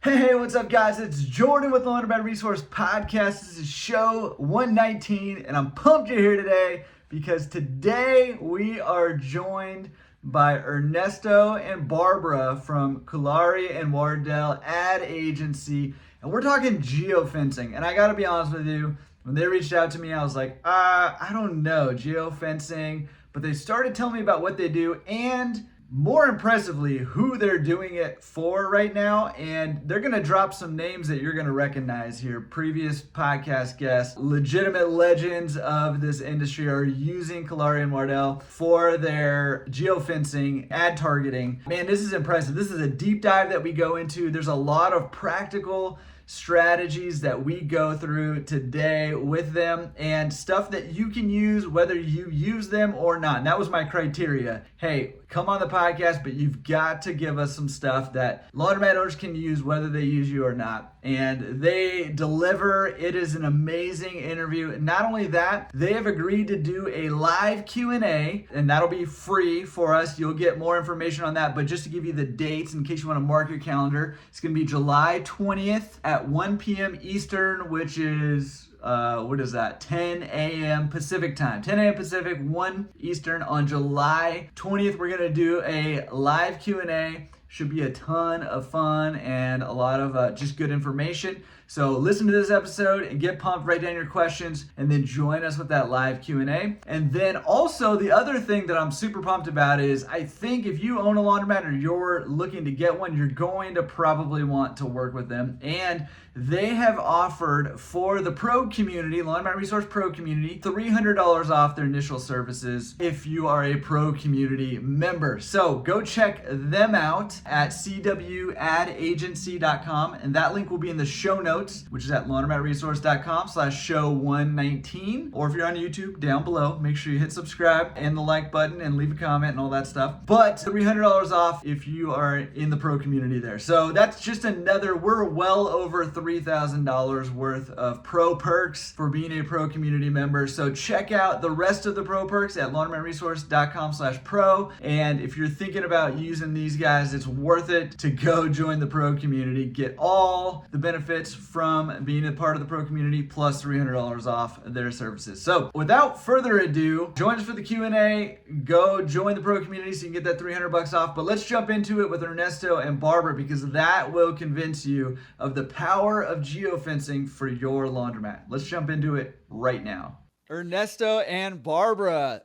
Hey, what's up, guys? It's Jordan with the Laundromat Resource Podcast. This is show 119, and I'm pumped you're here today because today we are joined by Ernesto and Barbara from Cullari and Wardell ad agency, and we're talking geofencing. And I gotta be honest with you, when they reached out to me, I was like, I don't know, geofencing. But they started telling me about what they do and more impressively, who they're doing it for right now. And they're going to drop some names that you're going to recognize here. Previous podcast guests, legitimate legends of this industry are using Cullari and Wardell for their geofencing, ad targeting. Man, this is impressive. This is a deep dive that we go into. There's a lot of practical strategies that we go through today with them and stuff that you can use whether you use them or not. And that was my criteria. Hey, come on the podcast, but you've got to give us some stuff that laundromat owners can use whether they use you or not. And they deliver. It is an amazing interview. Not only that, they have agreed to do a live Q&A, and that'll be free for us. You'll get more information on that, but just to give you the dates in case you want to mark your calendar, it's going to be July 20th at 1 p.m. Eastern, which is 10 a.m. Pacific time. 10 a.m. Pacific, 1 Eastern on July 20th. We're going to do a live Q&A. Should be a ton of fun and a lot of just good information. So listen to this episode and get pumped, write down your questions, and then join us with that live Q&A. And then also the other thing that I'm super pumped about is I think if you own a laundromat or you're looking to get one, you're going to probably want to work with them. And they have offered for the pro community, Laundromat Resource Pro community, $300 off their initial services if you are a pro community member. So go check them out at cwadagency.com, and that link will be in the show notes, which is at laundromatresource.com/show119. Or if you're on YouTube, down below, make sure you hit subscribe and the like button and leave a comment and all that stuff. But $300 off if you are in the pro community there. So that's just another, we're well over $3,000 worth of pro perks for being a pro community member. So check out the rest of the pro perks at laundromatresource.com/pro. And if you're thinking about using these guys, it's worth it to go join the pro community. Get all the benefits from being a part of the pro community plus $300 off their services. So without further ado, join us for the Q&A. Go join the pro community so you can get that $300 off. But let's jump into it with Ernesto and Barbara because that will convince you of the power of geofencing for your laundromat. Let's jump into it right now. Ernesto and Barbara,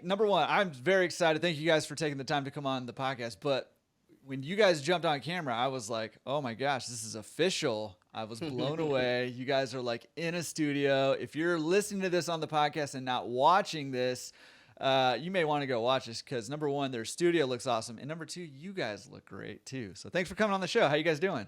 number one, I'm very excited. Thank you guys for taking the time to come on the podcast. But when you guys jumped on camera, I was like, oh my gosh, this is official. I was blown away. You guys are like in a studio. If you're listening to this on the podcast and not watching this, you may want to go watch this because number one, their studio looks awesome. And number two, you guys look great too. So thanks for coming on the show. How you guys doing?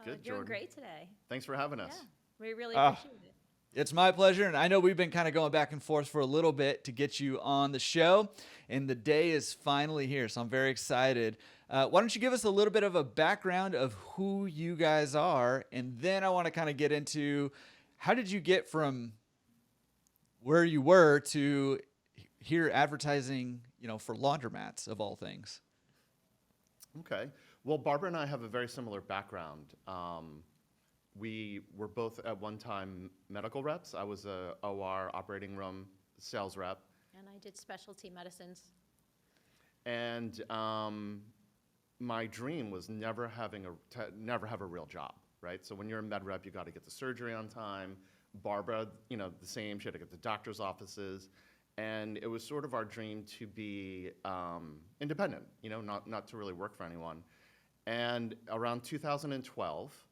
Good, Jordan. Doing great today. Thanks for having us. Yeah, we really appreciate it. It's my pleasure, and I know we've been kind of going back and forth for a little bit to get you on the show, and the day is finally here, so I'm very excited. Why don't you give us a little bit of a background of who you guys are, and then I want to kind of get into how did you get from where you were to here advertising, for laundromats of all things. Okay. Well, Barbara and I have a very similar background. We were both at one time medical reps. I was a OR operating room sales rep. And I did specialty medicines. And my dream was never have a real job, right? So when you're a med rep, you got to get the surgery on time. Barbara, the same. She had to get to doctor's offices. And it was sort of our dream to be independent, not to really work for anyone. And around 2012,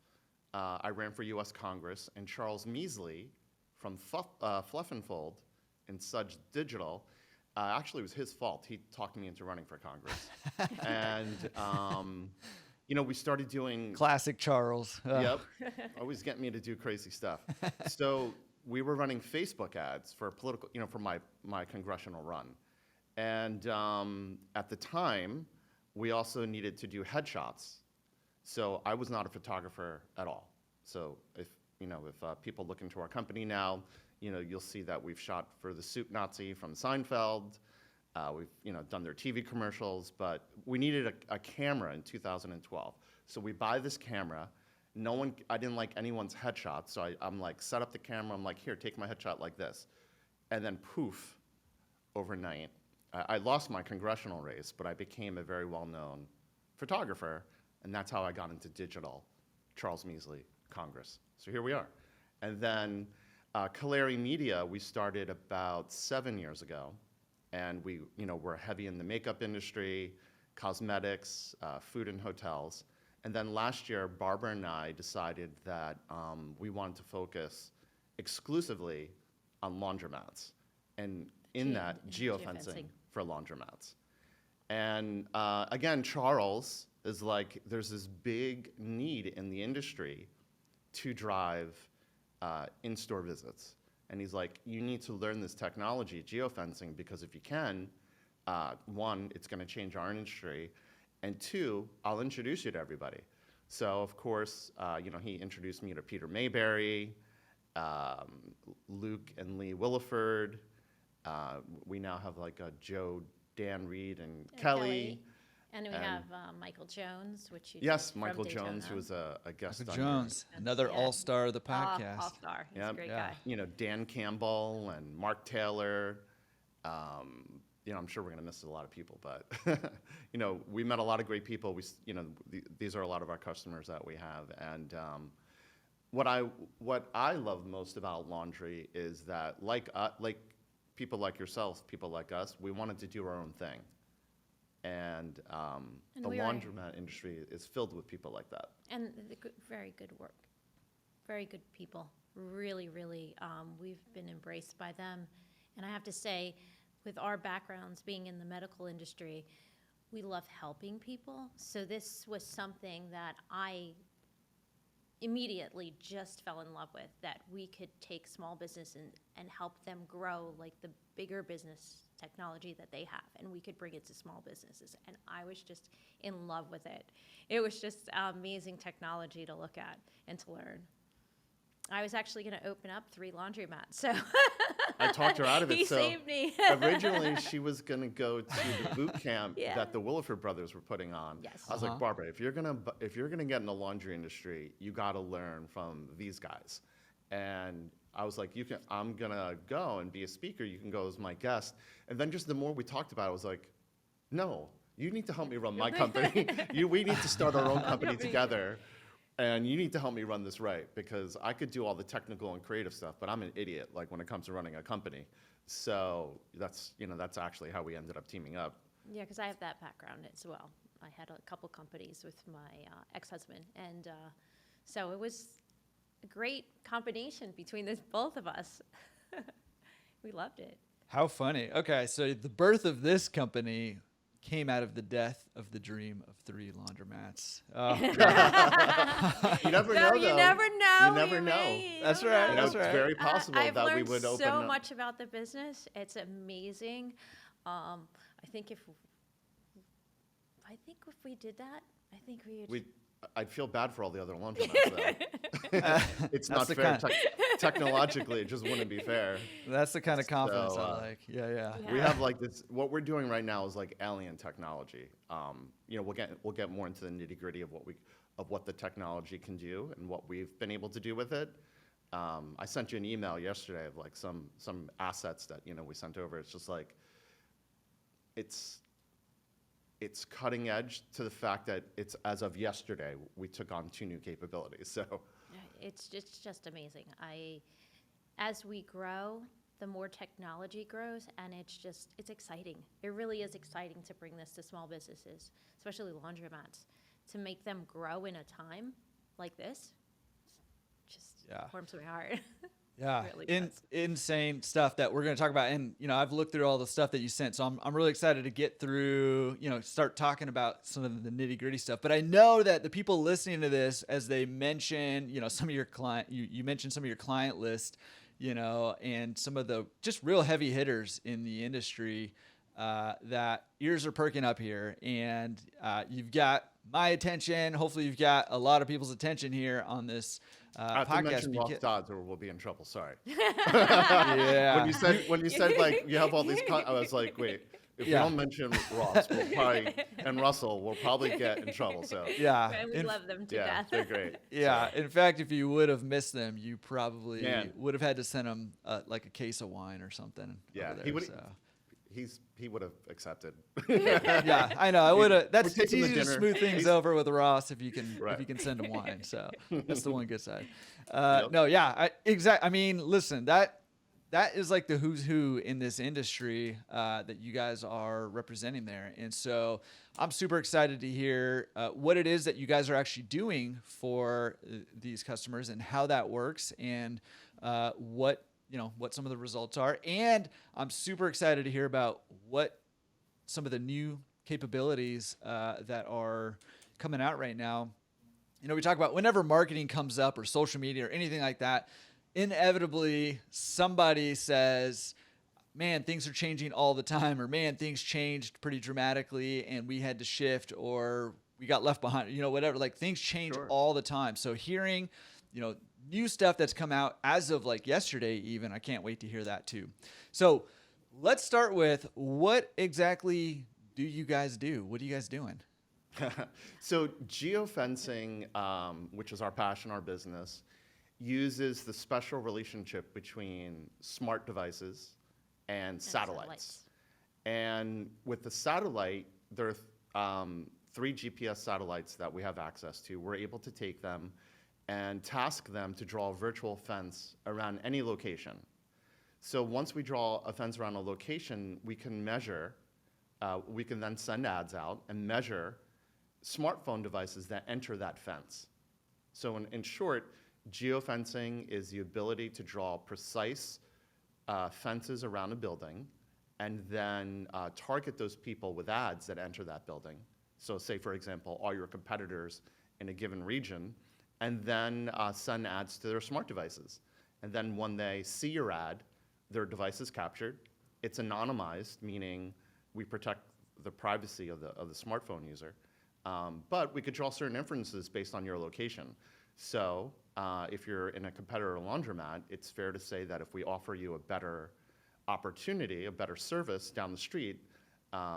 I ran for U.S. Congress, and Charles Measley from Fluff and Fold in Sudge Digital, actually it was his fault. He talked me into running for Congress. And, we started doing... Classic Charles. Yep. Always getting me to do crazy stuff. So we were running Facebook ads for political, for my congressional run. And at the time, we also needed to do headshots. So I was not a photographer at all. So if people look into our company now, you'll see that we've shot for the Soup Nazi from Seinfeld. We've done their TV commercials, but we needed a camera in 2012. So we buy this camera. I didn't like anyone's headshot. So I'm like, set up the camera. I'm like, here, take my headshot like this. And then poof, overnight, I lost my congressional race, but I became a very well-known photographer. And that's how I got into digital, Charles Measley, Congress. So here we are. And then Cullari Media, we started about 7 years ago. And we're heavy in the makeup industry, cosmetics, food and hotels. And then last year, Barbara and I decided that we wanted to focus exclusively on laundromats. And in that, geofencing for laundromats. And again, Charles is like, there's this big need in the industry to drive in-store visits. And he's like, you need to learn this technology, geofencing, because if you can, one, it's going to change our industry, and two, I'll introduce you to everybody. So of course, he introduced me to Peter Mayberry, Luke and Lee Williford. We now have like a Joe, Dan Reed, and Kelly. And we have Michael Jones, which you yes, did Michael from Jones, Daytona. who was a guest Michael on Jones, another all-star of the podcast. All-star. He's Yep. a great Yeah. guy. Dan Campbell and Mark Taylor. I'm sure we're going to miss a lot of people, but we met a lot of great people. These are a lot of our customers that we have, and what I love most about laundry is that like people like yourselves, people like us, we wanted to do our own thing, and the laundromat industry is filled with people like that. And very good work. Very good people. Really, really, we've been embraced by them. And I have to say, with our backgrounds being in the medical industry, we love helping people. So this was something that I immediately just fell in love with, that we could take small business and help them grow like the bigger business technology that they have, and we could bring it to small businesses. And I was just in love with it. It was just amazing technology to look at and to learn. I was actually going to open up 3 laundromats, so I talked her out of it. He saved me. Originally, she was going to go to the boot camp that the Williford brothers were putting on. Yes. I was like, Barbara, if you're gonna get in the laundry industry, you got to learn from these guys. And I was like, I'm gonna go and be a speaker. You can go as my guest. And then just the more we talked about it, I was like, no, you need to help me run my company. We need to start our own company together. And you need to help me run this right, because I could do all the technical and creative stuff, but I'm an idiot, like when it comes to running a company. So that's actually how we ended up teaming up. Yeah, because I have that background as well. I had a couple companies with my ex-husband, and so it was a great combination between both of us. We loved it. How funny. Okay, so the birth of this company came out of the death of the dream of 3 laundromats. Oh, You never know, though. You never know. You never know. That's right. That's right. It's very possible I've that we learned would open so up. much about the business. It's amazing. I think if we did that, I think I'd feel bad for all the other laundromats, though. It's not That's fair. Technologically, it just wouldn't be fair. That's the kind of confidence So, I like. Yeah. We have like this. What we're doing right now is like alien technology. We'll get more into the nitty gritty of what the technology can do and what we've been able to do with it. I sent you an email yesterday of like some assets that we sent over. It's just like it's cutting edge to the fact that it's, as of yesterday, we took on 2 new capabilities. So it's just amazing. As we grow, the more technology grows, and it's exciting. It really is exciting to bring this to small businesses, especially laundromats, to make them grow in a time like this. Just warms my heart. Yeah, Really insane stuff that we're going to talk about. And, I've looked through all the stuff that you sent, so I'm really excited to get through, start talking about some of the nitty gritty stuff. But I know that the people listening to this, as they mention, some of your you mentioned some of your client list, and some of the just real heavy hitters in the industry, that ears are perking up here. And you've got my attention. Hopefully you've got a lot of people's attention here on this I have to podcast. mention Lost Dodds, or we'll be in trouble. Sorry. Yeah. When you said like you have all these, I was like, wait, If we don't mention Ross, and Russell, we'll probably get in trouble. So Yeah. And we love them to yeah, death. they're great. Yeah. In fact, if you would have missed them, you probably Man. would have had to send them like a case of wine or something. Yeah, over he there, would. so. He would have accepted. Yeah, I know. I would have. It's taking the easy to dinner. smooth things over with Ross if you can send him wine. So that's the one good side. No, yeah, exactly. I mean, listen, that is like the who's who in this industry that you guys are representing there, and so I'm super excited to hear what it is that you guys are actually doing for these customers and how that works, and what some of the results are. And I'm super excited to hear about what some of the new capabilities that are coming out right now. We talk about whenever marketing comes up or social media or anything like that, inevitably somebody says, man, things are changing all the time, or man, things changed pretty dramatically and we had to shift, or we got left behind, whatever. Like, things change all the time. So hearing, new stuff that's come out as of like yesterday even, I can't wait to hear that too. So let's start with, what exactly do you guys do? What are you guys doing? So geofencing, which is our passion, our business, uses the special relationship between smart devices and satellites. And with the satellite, there are 3 GPS satellites that we have access to. We're able to take them and task them to draw a virtual fence around any location. So once we draw a fence around a location, we can measure, we can then send ads out and measure smartphone devices that enter that fence. So in short, geofencing is the ability to draw precise fences around a building and then target those people with ads that enter that building. So say, for example, all your competitors in a given region, and then send ads to their smart devices. And then when they see your ad, their device is captured. It's anonymized, meaning we protect the privacy of the smartphone user. But we could draw certain inferences based on your location. So if you're in a competitor laundromat, it's fair to say that if we offer you a better opportunity, a better service down the street,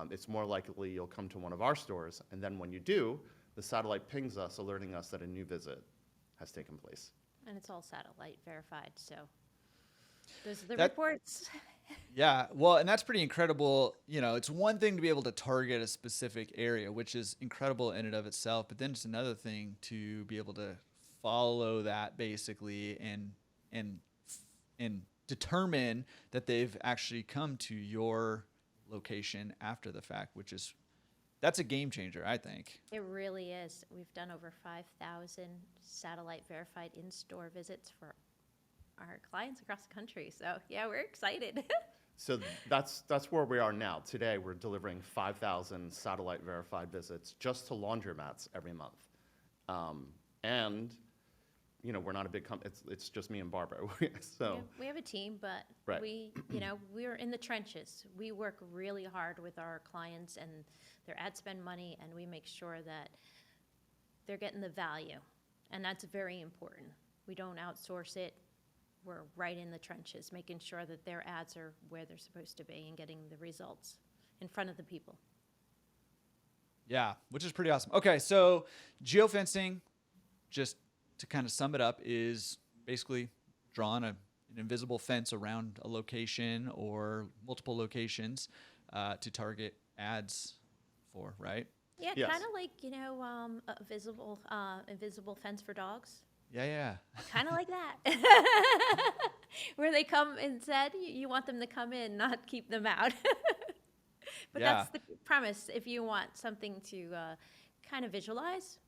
it's more likely you'll come to one of our stores. And then when you do, the satellite pings us, alerting us that a new visit has taken place. And it's all satellite verified, so those are the reports. Yeah, well, and that's pretty incredible. It's one thing to be able to target a specific area, which is incredible in and of itself, but then it's another thing to be able to follow that basically and determine that they've actually come to your location after the fact, that's a game changer, I think. It really is. We've done over 5,000 satellite verified in-store visits for our clients across the country. So yeah, we're excited. So that's where we are now. Today, we're delivering 5,000 satellite verified visits just to laundromats every month. And we're not a big company. It's just me and Barbara. So yeah, we have a team, but we're in the trenches. We work really hard with our clients and their ad spend money, and we make sure that they're getting the value. And that's very important. We don't outsource it. We're right in the trenches, making sure that their ads are where they're supposed to be and getting the results in front of the people. Yeah, which is pretty awesome. Okay, so geofencing, just to kind of sum it up, is basically drawing an invisible fence around a location or multiple locations to target ads for, right? Yeah, Yes. kind of like, a invisible fence for dogs. Yeah. Kind of like that. Where they come and said, you want them to come in, not keep them out. But Yeah. that's the premise. If you want something to kind of visualize.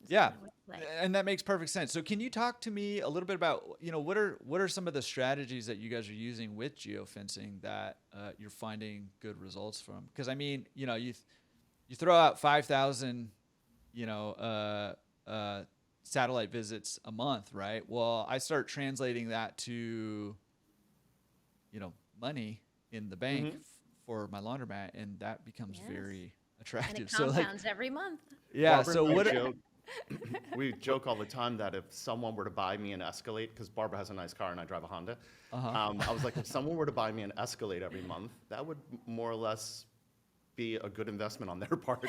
Yeah, and that makes perfect sense. So can you talk to me a little bit about, what are some of the strategies that you guys are using with geofencing that you're finding good results from? Because I mean, you throw out 5,000, satellite visits a month, right? Well, I start translating that to, money in the bank for my laundromat, and that becomes very attractive. And it compounds every month. Yeah. Barbara So and I what? joke, we joke all the time that if someone were to buy me an Escalade, because Barbara has a nice car and I drive a Honda, I was like, if someone were to buy me an Escalade every month, that would more or less be a good investment on their part.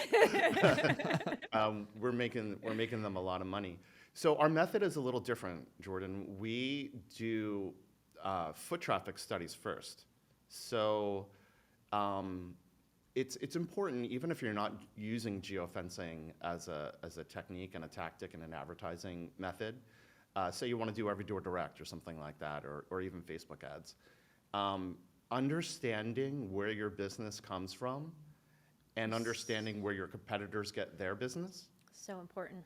We're making them a lot of money. So our method is a little different, Jordan. We do foot traffic studies first. So it's important, even if you're not using geofencing as a technique and a tactic and an advertising method. Say you want to do every door direct or something like that, or even Facebook ads. Understanding where your business comes from and understanding where your competitors get their business. So important.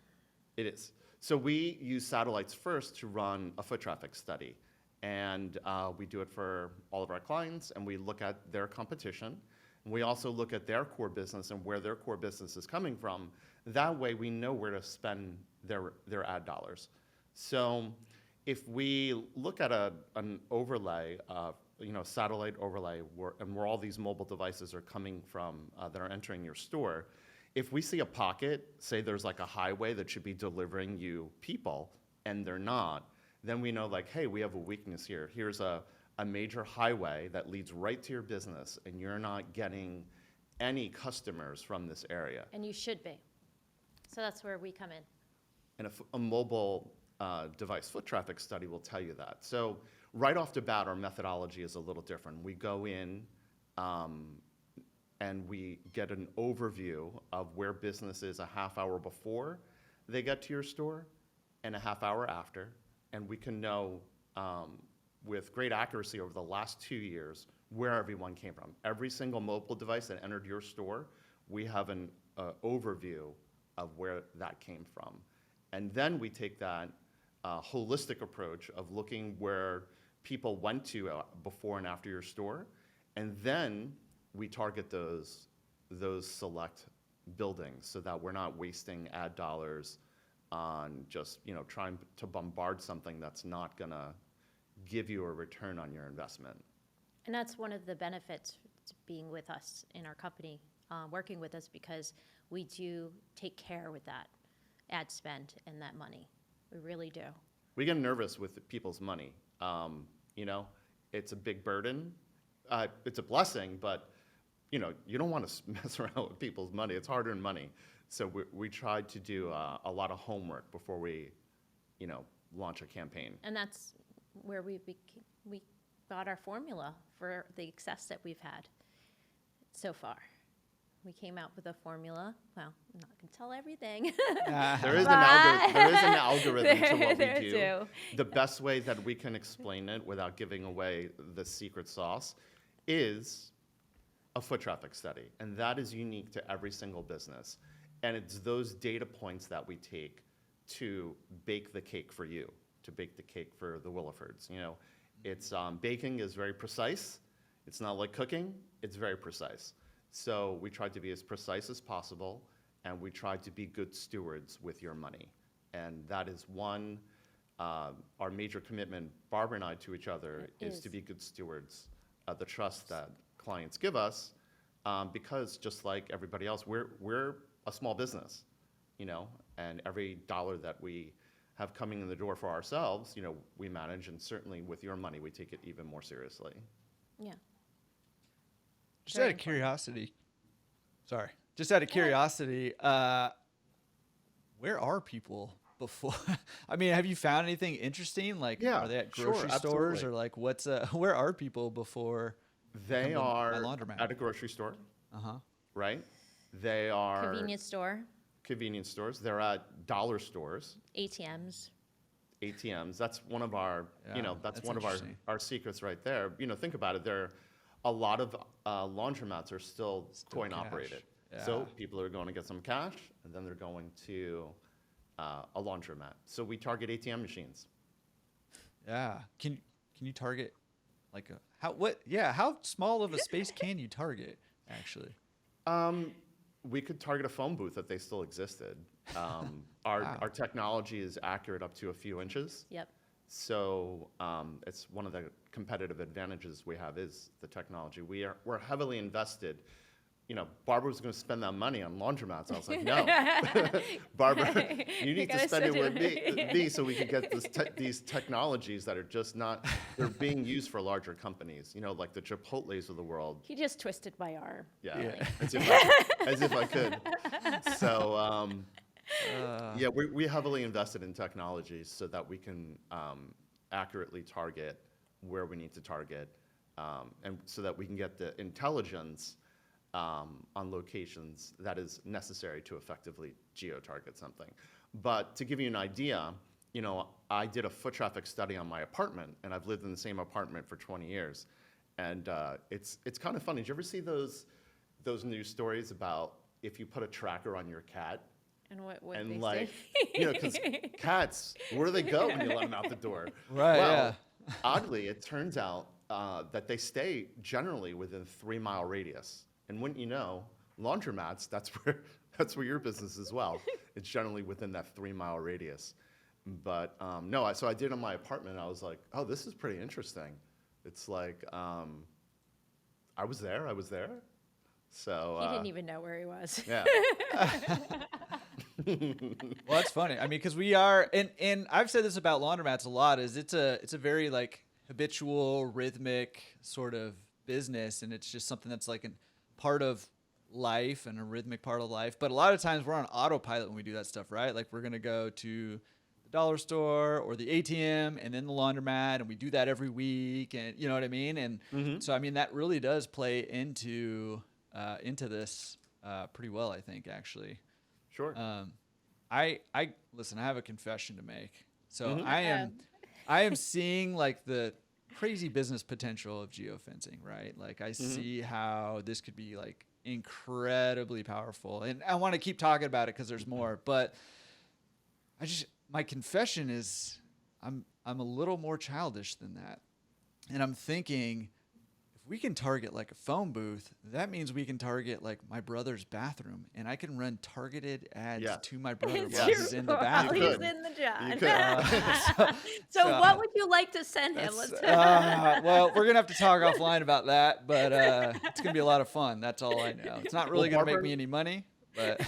It is. So we use satellites first to run a foot traffic study. And we do it for all of our clients, and we look at their competition. And we also look at their core business and where their core business is coming from. That way we know where to spend their ad dollars. So if we look at an overlay, satellite overlay, where all these mobile devices are coming from that are entering your store, if we see a pocket, say there's like a highway that should be delivering you people, and they're not, then we know like, hey, we have a weakness here. Here's a major highway that leads right to your business, and you're not getting any customers from this area. And you should be. So that's where we come in. And a mobile device foot traffic study will tell you that. So right off the bat, our methodology is a little different. We go in and we get an overview of where business is a half hour before they get to your store and a half hour after. And we can know with great accuracy over the last 2 years where everyone came from. Every single mobile device that entered your store, we have an overview of where that came from. And then we take that holistic approach of looking where people went to before and after your store, and then we target those select buildings so that we're not wasting ad dollars on just trying to bombard something that's not gonna give you a return on your investment. And that's one of the benefits to being with us in our company, working with us, because we do take care with that ad spend and that money. We really do. We get nervous with people's money. It's a big burden. It's a blessing, but you don't want to mess around with people's money. It's hard-earned money. So we tried to do a lot of homework before we, launch a campaign. And that's where we got our formula for the success that we've had so far. We came out with a formula. Well, I'm not going to tell everything. There is an algorithm to what we do. Too. The best way that we can explain it without giving away the secret sauce is a foot traffic study. And that is unique to every single business. And it's those data points that we take to bake the cake for you, to bake the cake for the Willifords. It's baking is very precise. It's not like cooking. It's very precise. So we tried to be as precise as possible, and we tried to be good stewards with your money. And that is one, our major commitment, Barbara and I, to each other, is to be good stewards of the trust that clients give us, because just like everybody else, we're a small business, and every dollar that we have coming in the door for ourselves, we manage, and certainly with your money, we take it even more seriously. Yeah. Just out of curiosity, where are people before? I mean, have you found anything interesting? Like, Yeah, are they at sure, grocery stores, absolutely. or like where are people before? They Come to my are laundromat. at a grocery store, Uh-huh. right? They are Convenience store, convenience stores. They're at dollar stores, ATMs. ATMs. That's one of our, Yeah, that's that's one of interesting. our secrets right there. Think about it. A lot of laundromats are still coin cash. operated. Yeah. So people are going to get some cash, and then they're going to a laundromat. So we target ATM machines. Yeah. Can you target like how small of a space can you target actually? We could target a phone booth if they still existed. Our technology is accurate up to a few inches. Yep. So it's one of the competitive advantages we have is the technology. We're heavily invested Barbara was going to spend that money on laundromats. I was like, no, Barbara, you need to spend it with me so we can get these technologies that are just not, they're being used for larger companies, like the Chipotles of the world. He just twisted my arm. Yeah. As if I could. So, yeah, we heavily invested in technologies so that we can accurately target where we need to target, and so that we can get the intelligence on locations that is necessary to effectively geo-target something. But to give you an idea, I did a foot traffic study on my apartment, and I've lived in the same apartment for 20 years. And it's kind of funny. Did you ever see those news stories about if you put a tracker on your cat? And what And they like, say? because cats, where do they go when you let them out the door? Right, Well, oddly, it turns out that they stay generally within 3-mile radius. And wouldn't you know, laundromats, that's where your business is as well. It's generally within that 3-mile radius. But no, so I did in my apartment. I was like, oh, this is pretty interesting. It's like, I was there. So He didn't even know where he was. yeah. Well, that's funny. I mean, because we are, and I've said this about laundromats a lot, is it's a very like habitual, rhythmic sort of business, and it's just something that's like a part of life and a rhythmic part of life. But a lot of times we're on autopilot when we do that stuff, right? Like we're gonna go to the dollar store or the ATM and then the laundromat, and we do that every week, and you know what I mean. And so I mean that really does play into this pretty well, I think, actually. Sure. I listen, I have a confession to make. So I am seeing like the crazy business potential of geofencing, right? Like I see how this could be like incredibly powerful, and I want to keep talking about it because there's more, but my confession is I'm a little more childish than that. And I'm thinking, if we can target like a phone booth, that means we can target like my brother's bathroom, and I can run targeted ads to my brother while he's in the bathroom. He's in the job. You could. So what would you like to send him? Well, we're gonna have to talk offline about that, but it's gonna be a lot of fun. That's all I know. It's not really gonna make me any money, but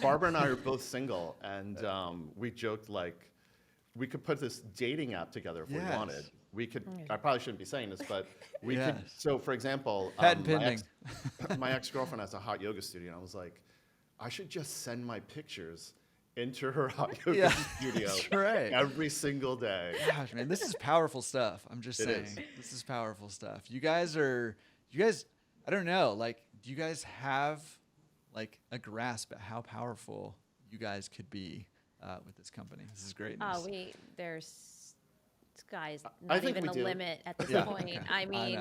Barbara and I are both single, and we joked like we could put this dating app together if we wanted. We could. I probably shouldn't be saying this, but we could. So, for example, patent pending. My ex-girlfriend has a hot yoga studio, and I was like, I should just send my pictures into her hot yoga studio every single day. Gosh, man, this is powerful stuff. I'm just saying, this is powerful stuff. You guys, I don't know, like, do you guys have like a grasp at how powerful you guys could be with this company? This is great news. There's sky's not even the limit at this point. Okay. I mean,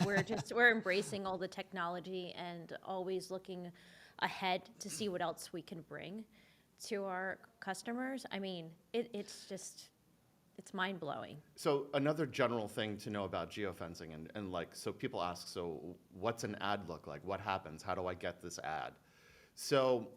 we're embracing all the technology and always looking ahead to see what else we can bring to our customers. I mean, it's mind blowing. So another general thing to know about geofencing, and like, so people ask, so what's an ad look like? What happens? How do I get this ad? So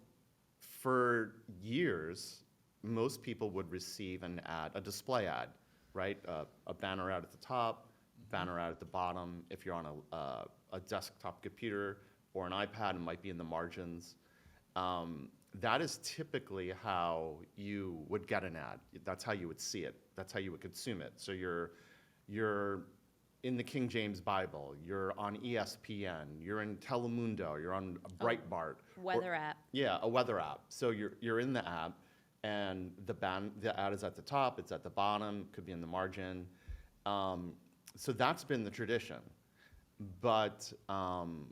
for years, most people would receive an ad, a display ad, right? A banner out at the top, banner out at the bottom. If you're on a desktop computer or an iPad, it might be in the margins. That is typically how you would get an ad. That's how you would see it. That's how you would consume it. So you're in the King James Bible, you're on ESPN, you're in Telemundo, you're on Breitbart. Weather app. Yeah, a weather app. So you're in the app, and the ad is at the top, it's at the bottom, could be in the margin. So that's been the tradition. But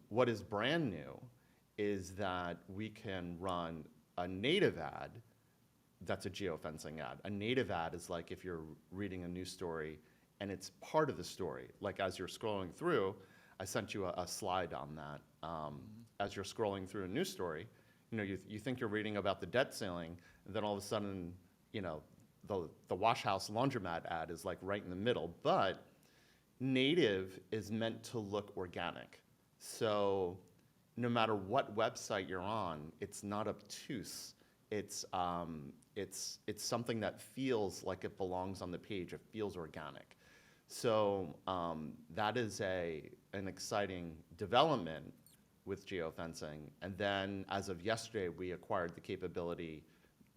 what is brand new is that we can run a native ad that's a geofencing ad. A native ad is like if you're reading a news story and it's part of the story. Like as you're scrolling through, I sent you a slide on that. As you're scrolling through a news story, you think you're reading about the debt ceiling, and then all of a sudden, the wash house laundromat ad is like right in the middle. But native is meant to look organic. So no matter what website you're on, it's not obtuse. It's something that feels like it belongs on the page. It feels organic. So that is an exciting development with geofencing. And then as of yesterday, we acquired the capability,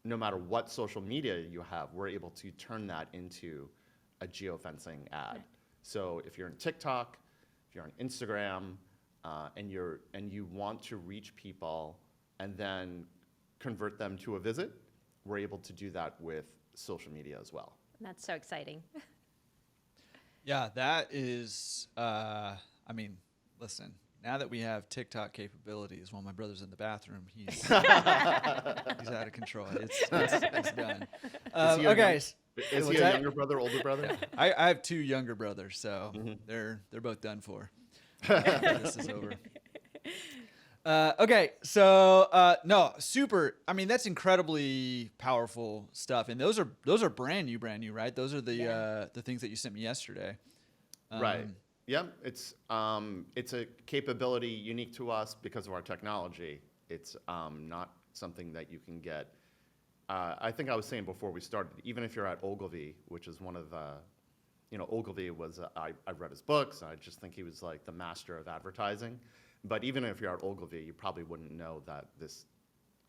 no matter what social media you have, we're able to turn that into a geofencing ad. So if you're on TikTok, if you're on Instagram, and you want to reach people and then convert them to a visit, we're able to do that with social media as well. That's so exciting. Yeah, that is, I mean, listen, now that we have TikTok capabilities, while my brother's in the bathroom, he's out of control. It's done. Okay. Is he a younger brother, older brother? I have 2 younger brothers, so they're both done for. This is over. Okay, so no, super. I mean, that's incredibly powerful stuff, and those are brand new, right? Those are the things that you sent me yesterday. Right. Yeah, it's a capability unique to us because of our technology. It's not something that you can get. I think I was saying before we started, even if you're at Ogilvy, which is one of Ogilvy was, I've read his books, and I just think he was like the master of advertising. But even if you're at Ogilvy, you probably wouldn't know that this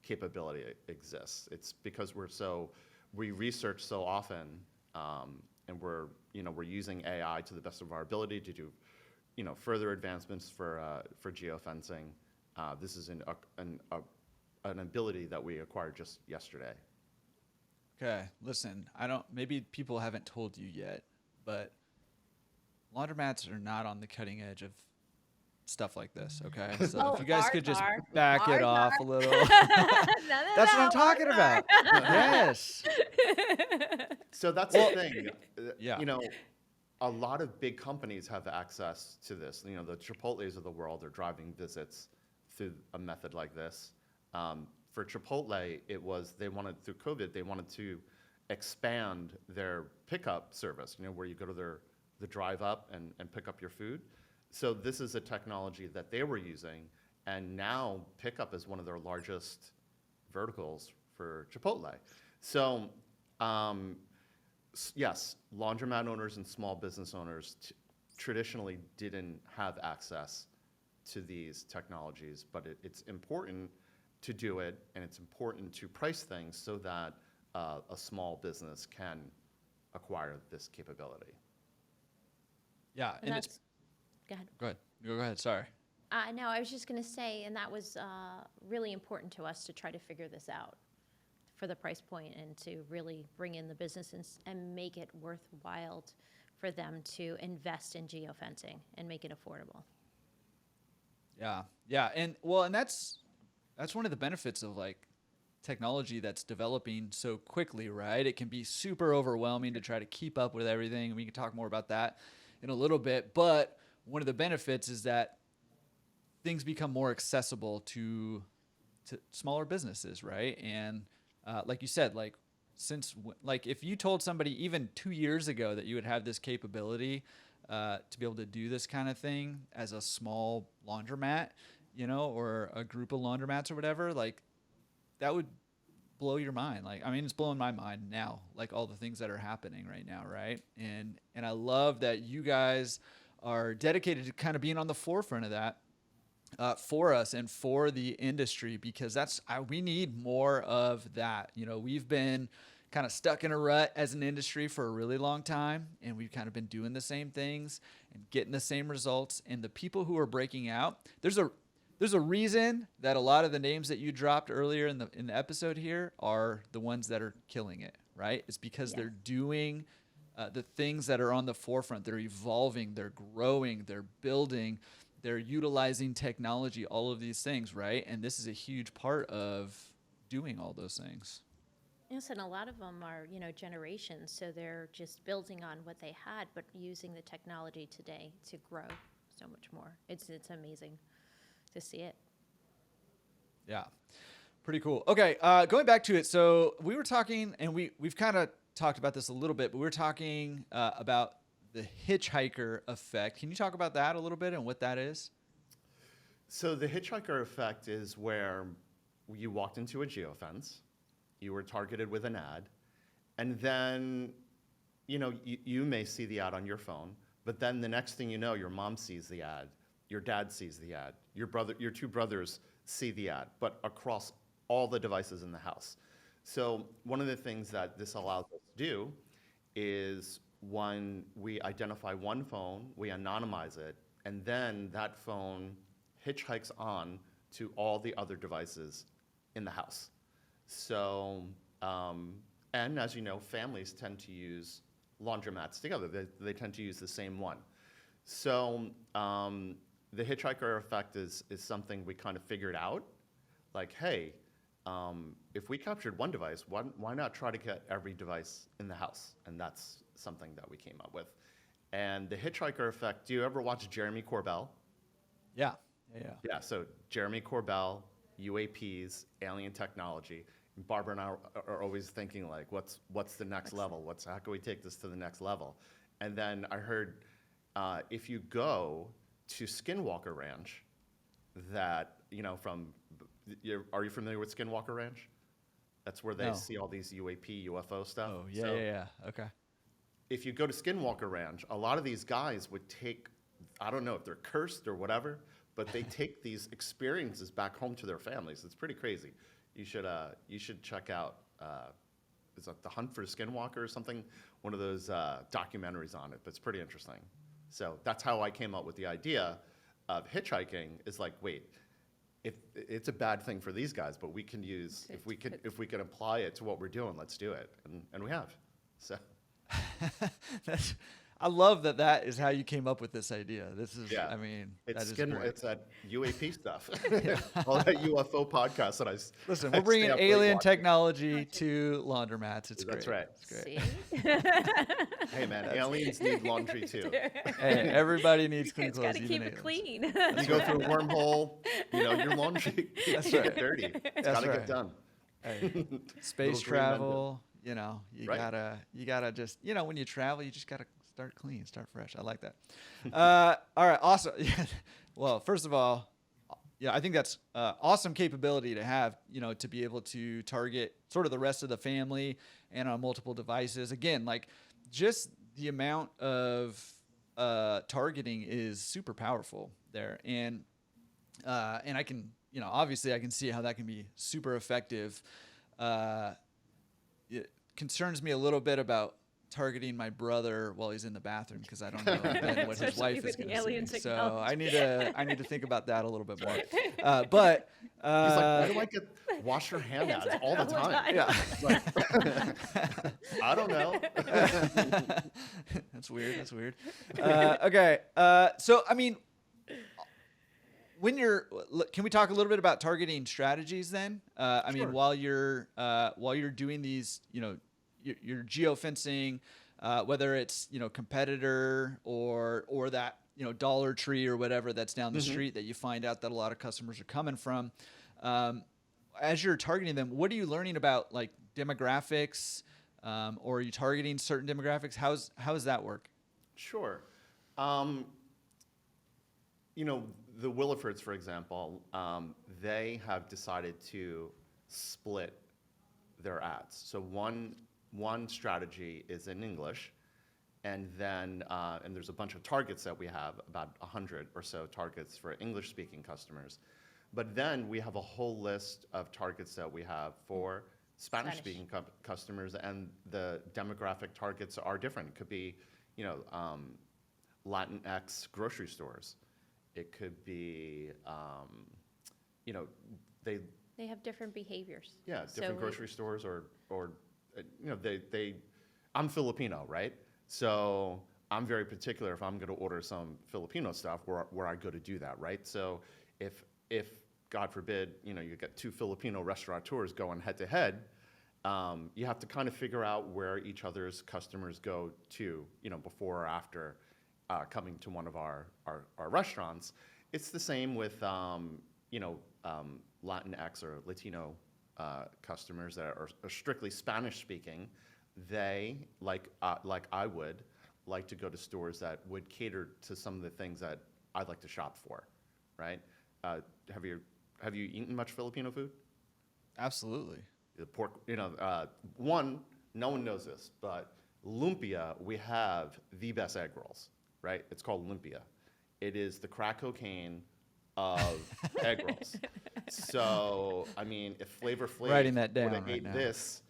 capability exists. It's because we research so often, and we're using AI to the best of our ability to do, further advancements for geofencing. This is an ability that we acquired just yesterday. Okay, listen, maybe people haven't told you yet, but laundromats are not on the cutting edge of stuff like this, okay? So if you guys could just back it off a little. That's what I'm talking about. Yes. So that's the thing. Yeah. A lot of big companies have access to this. The Chipotles of the world are driving visits through a method like this. For Chipotle, through COVID, they wanted to expand their pickup service, where you go to the drive up and pick up your food. So this is a technology that they were using, and now pickup is one of their largest verticals for Chipotle. So yes, laundromat owners and small business owners traditionally didn't have access to these technologies, but it's important to do it, and it's important to price things so that a small business can acquire this capability. Yeah, and it's. Go ahead. Go ahead. Sorry. No, I was just going to say, and that was really important to us to try to figure this out for the price point and to really bring in the business and make it worthwhile for them to invest in geofencing and make it affordable. Yeah, and that's one of the benefits of like technology that's developing so quickly, right? It can be super overwhelming to try to keep up with everything. We can talk more about that in a little bit, but one of the benefits is that things become more accessible to smaller businesses, right? And like you said, if you told somebody even 2 years ago that you would have this capability to be able to do this kind of thing as a small laundromat, or a group of laundromats or whatever, like that would blow your mind. It's blowing my mind now, like all the things that are happening right now, right? And I love that you guys are dedicated to kind of being on the forefront of that for us and for the industry, because we need more of that. We've been kind of stuck in a rut as an industry for a really long time, and we've kind of been doing the same things and getting the same results. And the people who are breaking out, there's a reason that a lot of the names that you dropped earlier in the episode here are the ones that are killing it, right? It's because they're doing the things that are on the forefront. They're evolving, they're growing, they're building, they're utilizing technology, all of these things, right? And this is a huge part of doing all those things. Yes, and a lot of them are, generations, so they're just building on what they had, but using the technology today to grow so much more. It's amazing to see it. Yeah, pretty cool. Okay, going back to it. So we were talking, and we've kind of talked about this a little bit, but we were talking about the Hitchhiker effect. Can you talk about that a little bit and what that is? So the Hitchhiker effect is where you walked into a geofence, you were targeted with an ad, and then you may see the ad on your phone, but then the next thing you know, your mom sees the ad, your dad sees the ad, your two brothers see the ad, but across all the devices in the house. So one of the things that this allows us to do is when we identify one phone, we anonymize it, and then that phone hitchhikes on to all the other devices in the house. So, and as you know, families tend to use laundromats together. They tend to use the same one. So the hitchhiker effect is something we kind of figured out. Like, hey, if we captured one device, why not try to get every device in the house? And that's something that we came up with. And the hitchhiker effect, do you ever watch Jeremy Corbell? Yeah. Yeah, so Jeremy Corbell, UAPs, alien technology. And Barbara and I are always thinking like, what's the next level? How can we take this to the next level? And then I heard if you go to Skinwalker Ranch, that, are you familiar with Skinwalker Ranch? That's where they see all these UAP, UFO stuff. Oh, yeah. Okay. If you go to Skinwalker Ranch, a lot of these guys would take, I don't know if they're cursed or whatever, but they take these experiences back home to their families. It's pretty crazy. You should check out, is it The Hunt for Skinwalker or something? One of those documentaries on it, but it's pretty interesting. So that's how I came up with the idea of hitchhiking. Is like, wait, if it's a bad thing for these guys, but we can use, if we can apply it to what we're doing, let's do it, and we have. So. I love that is how you came up with this idea. This is, yeah. I mean, it's that is great. It's that UAP stuff. All that UFO podcast that I listen. We're bringing alien technology to laundromats. It's That's great. right. It's great. See? Hey man, aliens need laundry too. Hey, everybody needs clean It's clothes. got to keep even it aliens. clean. You go through a wormhole, your laundry That's get right. dirty. It's That's got to right. get done. Hey, space Little green men travel. You Right. gotta just, when you travel, you just gotta start clean, start fresh. I like that. All right, awesome. Well, first of all, I think that's awesome capability to have, to be able to target sort of the rest of the family and on multiple devices. Again, like just the amount of targeting is super powerful there. And I can, obviously I can see how that can be super effective. It concerns me a little bit about targeting my brother while he's in the bathroom because I don't know then what his Especially wife is with going the to alien see. So technology. I need to think about that a little bit more. But He's like, why do I get wash your hand ads all the time? yeah, I don't know. that's weird. Okay, so I mean, can we talk a little bit about targeting strategies then? I mean, Sure. while you're doing these, your geofencing, whether it's competitor or that Dollar Tree or whatever that's down the street that you find out that a lot of customers are coming from. As you're targeting them, what are you learning about like demographics, or are you targeting certain demographics? How does that work? Sure. The Willifords, for example, they have decided to split their ads. So one strategy is in English, and then and there's a bunch of targets that we have, about 100 or so targets for English-speaking customers. But then we have a whole list of targets that we have for Spanish-speaking customers, and the demographic targets are different. It could be, Latinx grocery stores. It could be, They have different behaviors. yeah, So different grocery stores or I'm Filipino, right? So I'm very particular if I'm going to order some Filipino stuff where I go to do that, right? So if God forbid, you get two Filipino restaurateurs going head to head, you have to kind of figure out where each other's customers go to, before or after coming to one of our restaurants. It's the same with, Latinx or Latino customers that are strictly Spanish speaking. They, like I would, like to go to stores that would cater to some of the things that I'd like to shop for, right? Have you eaten much Filipino food? Absolutely. The pork, no one knows this, but lumpia, we have the best egg rolls, right? It's called lumpia. It is the crack cocaine of egg rolls. So, I mean, if Flavor Flav Writing that down would have right ate now. this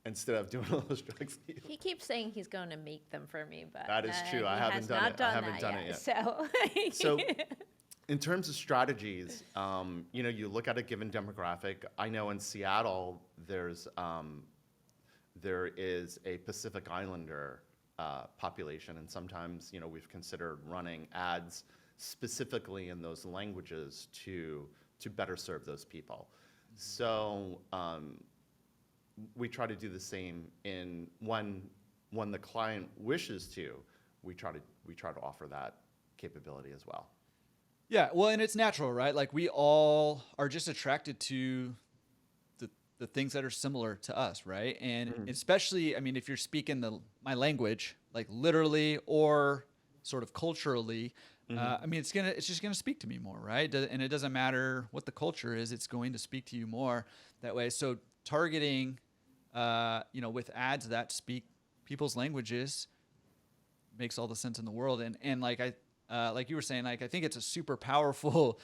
instead of doing all those drugs, He keeps saying he's going to make them for me, but That is true. I he haven't has done not it. I haven't that done it yet. So, So, in terms of strategies, you know, you look at a given demographic. I know in Seattle, there is a Pacific Islander population, and sometimes, you know, we've considered running ads specifically in those languages to better serve those people. So we try to do the same in when the client wishes to. We try to offer that capability as well. Yeah, well, and it's natural, right? Like we all are just attracted to the things that are similar to us, right? And especially, I mean, if you're speaking my language, like literally or sort of culturally, I mean, it's just gonna speak to me more, right? And it doesn't matter what the culture is; it's going to speak to you more that way. So targeting, you know, with ads that speak people's languages makes all the sense in the world. And like you were saying, like I think it's a super powerful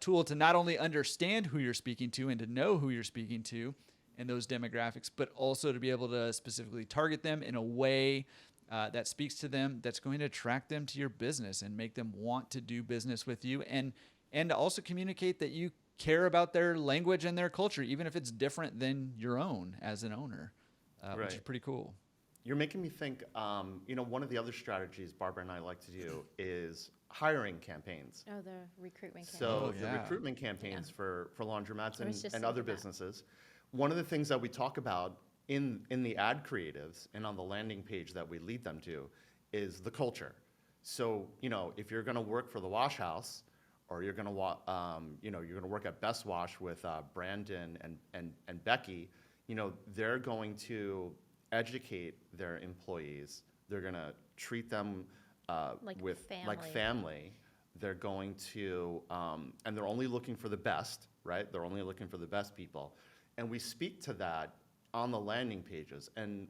tool to not only understand who you're speaking to and to know who you're speaking to and those demographics, but also to be able to specifically target them in a way that speaks to them, that's going to attract them to your business and make them want to do business with you, and to also communicate that you care about their language and their culture, even if it's different than your own as an owner, which is Right. pretty cool. You're making me think, you know, one of the other strategies Barbara and I like to do is hiring campaigns. oh, the recruitment campaign. So Oh, the yeah. recruitment campaigns for laundromats I was just and other thinking that. businesses. One of the things that we talk about in the ad creatives and on the landing page that we lead them to is the culture. So, you know, if you're going to work for the wash house, or you're going to you know, you're going to work at Best Wash with Brandon and Becky, you know, they're going to educate their employees. They're going to treat them Like like family. family. They're going to, and they're only looking for the best, right? They're only looking for the best people. And we speak to that on the landing pages. And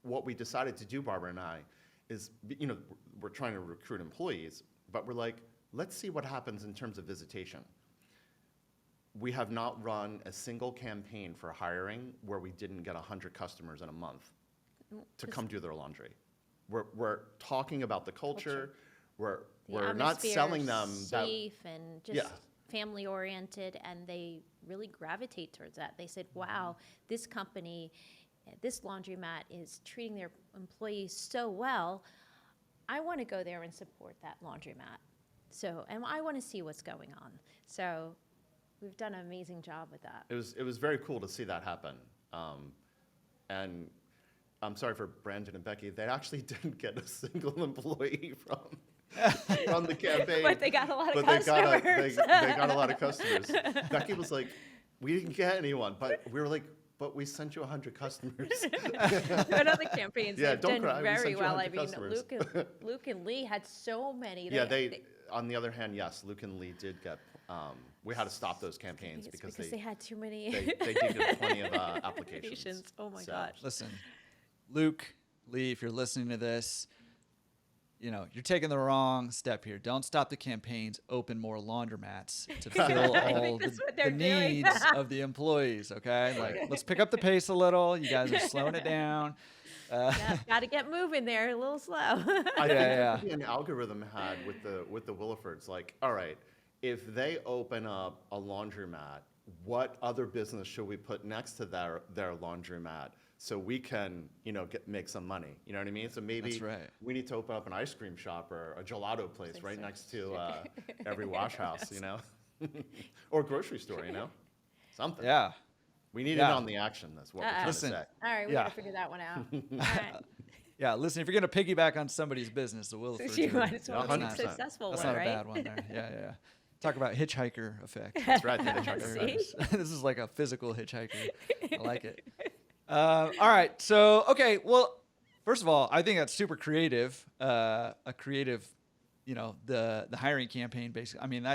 what we decided to do, Barbara and I, is, you know, we're trying to recruit employees, but we're like, let's see what happens in terms of visitation. We have not run a single campaign for hiring where we didn't get 100 customers in a month to come do their laundry. We're talking about the culture. We're not atmosphere, selling them that. safe and just Yeah. family oriented, and they really gravitate towards that. They said, "Wow, this company, this laundromat is treating their employees so well. I want to go there and support that laundromat. So, and I want to see what's going on." So, we've done an amazing job with that. It was very cool to see that happen. And I'm sorry for Brandon and Becky. They actually didn't get a single employee from the campaign. But they got a lot of But customers. they got a lot of customers. Becky was like, we didn't get anyone, but we were like, but we sent you 100 customers. But other campaigns Yeah, have don't done cry, we very sent you well. I 100 mean, customers. Luke and Lee had so many. Yeah, on the other hand, yes, Luke and Lee did get, we had to stop those I campaigns think it's because because they had too many they did get plenty of applications. Oh my So- gosh. Listen, Luke, Lee, if you're listening to this, you know, you're taking the wrong step here. Don't stop the campaigns. Open more laundromats to fill I all think that's what the they're doing. needs of the employees, okay? Like, let's pick up the pace a little. You guys are slowing it down. Got to get moving there, a little slow. I think Yeah. maybe an algorithm had with the Willifords, like, all right, if they open up a laundromat, what other business should we put next to their laundromat so we can, you know, make some money? You know what I mean? So maybe That's right. we need to open up an ice cream shop or a gelato place right next to every wash house, you know, or grocery store, you know, something. Yeah. We need Yeah. it on the action. That's what we're trying Listen. to say. All right, we Yeah. got to figure that one out. All right. Yeah, listen, if you're going to piggyback on somebody's business, the Willifords. You are- might as well be 100%. successful That's one, not right? a bad one there. Yeah. Talk about hitchhiker effect. That's right. the Very Hitchhiker. See? nice. This is like a physical hitchhiker. I like it. All right. So, okay. Well, first of all, I think that's super creative. A creative, you know, the hiring campaign, basically. I mean,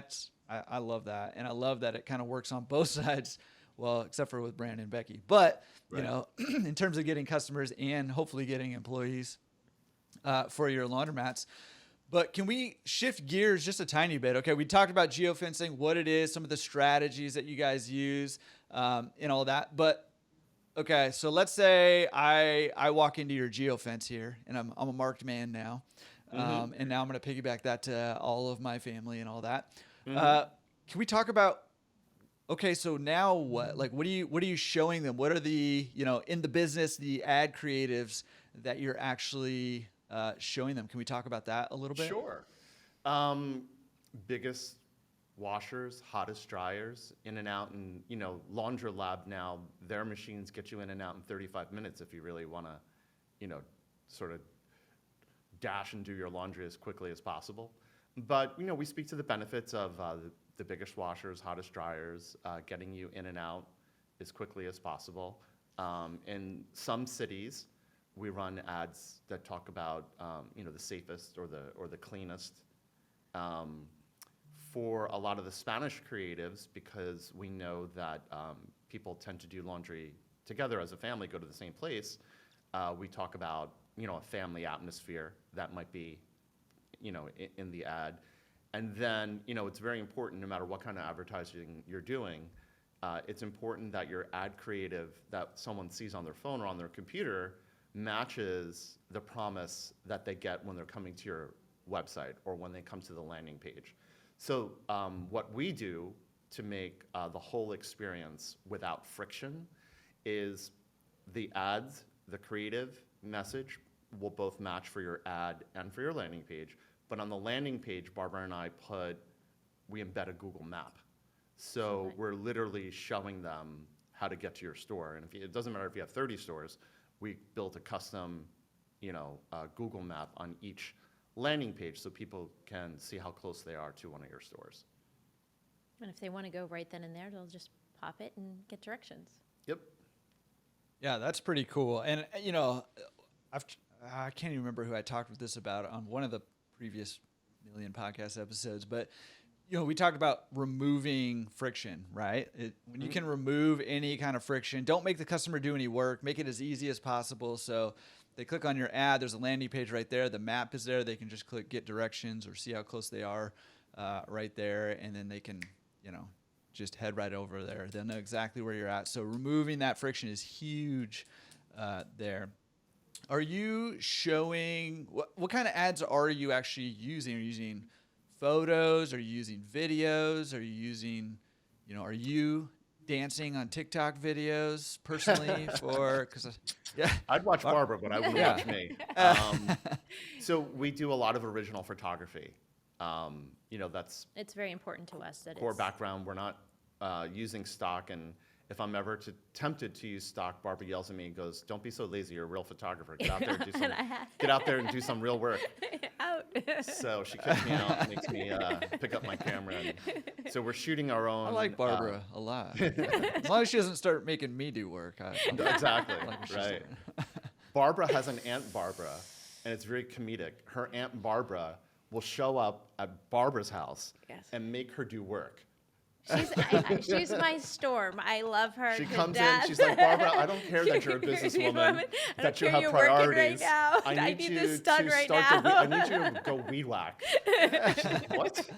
I love that. And I love that it kind of works on both sides. Well, except for with Brandon and Becky. But, you Right. know, in terms of getting customers and hopefully getting employees for your laundromats. But can we shift gears just a tiny bit? Okay, we talked about geofencing, what it is, some of the strategies that you guys use, and all that. But okay, so let's say I walk into your geofence here, and I'm a marked man now, and now I'm going to piggyback that to all of my family and all that. Can we talk about? Okay, so now what? Like, what are you showing them? What are the in the business the ad creatives that you're actually showing them? Can we talk about that a little bit? Sure. Biggest washers, hottest dryers, in and out, and Laundromat now, their machines get you in and out in 35 minutes if you really want to, sort of dash and do your laundry as quickly as possible. But we speak to the benefits of the biggest washers, hottest dryers, getting you in and out as quickly as possible. In some cities, we run ads that talk about the safest or the cleanest. For a lot of the Spanish creatives, because we know that people tend to do laundry together as a family, go to the same place, we talk about a family atmosphere that might be in the ad. And then it's very important, no matter what kind of advertising you're doing, it's important that your ad creative that someone sees on their phone or on their computer matches the promise that they get when they're coming to your website or when they come to the landing page. So what we do to make the whole experience without friction is the ads, the creative message will both match for your ad and for your landing page. But on the landing page, Barbara and I we embed a Google map. So we're literally showing them how to get to your store. And it doesn't matter if you have 30 stores, we built a custom, Google map on each landing page so people can see how close they are to one of your stores. And if they want to go right then and there, they'll just pop it and get directions. Yep. Yeah, that's pretty cool. And I can't even remember who I talked with this about on one of the previous million podcast episodes, but we talked about removing friction, right? When you can remove any kind of friction, don't make the customer do any work, make it as easy as possible. So they click on your ad, there's a landing page right there, the map is there, they can just click get directions or see how close they are right there, and then they can just head right over there. They'll know exactly where you're at. So removing that friction is huge there. Are you showing, what kind of ads are you actually using? Are you using photos? Are you using videos? Are you using, are you dancing on TikTok videos personally I'd watch Barbara, but I wouldn't watch me. So we do a lot of original photography. That's It's very important to us that core it's background. We're not using stock, and if I'm ever tempted to use stock, Barbara yells at me and goes, "Don't be so lazy. You're a real photographer. Get out there and do some. Get out there and do some real work." out. So she kicks me out, and makes me pick up my camera. And so we're shooting our own. I like Barbara a lot. As long as she doesn't start making me do work. Exactly. Like what she's Right. doing. Barbara has an Aunt Barbara, and it's very comedic. Her Aunt Barbara will show up at Barbara's house and make her do work. She's my storm. I love her. She to comes death. in, she's like, "Barbara, I don't care that you're a businesswoman, that you have you're priorities. Working right now. I need this done right now. I need you to go weed whack." What?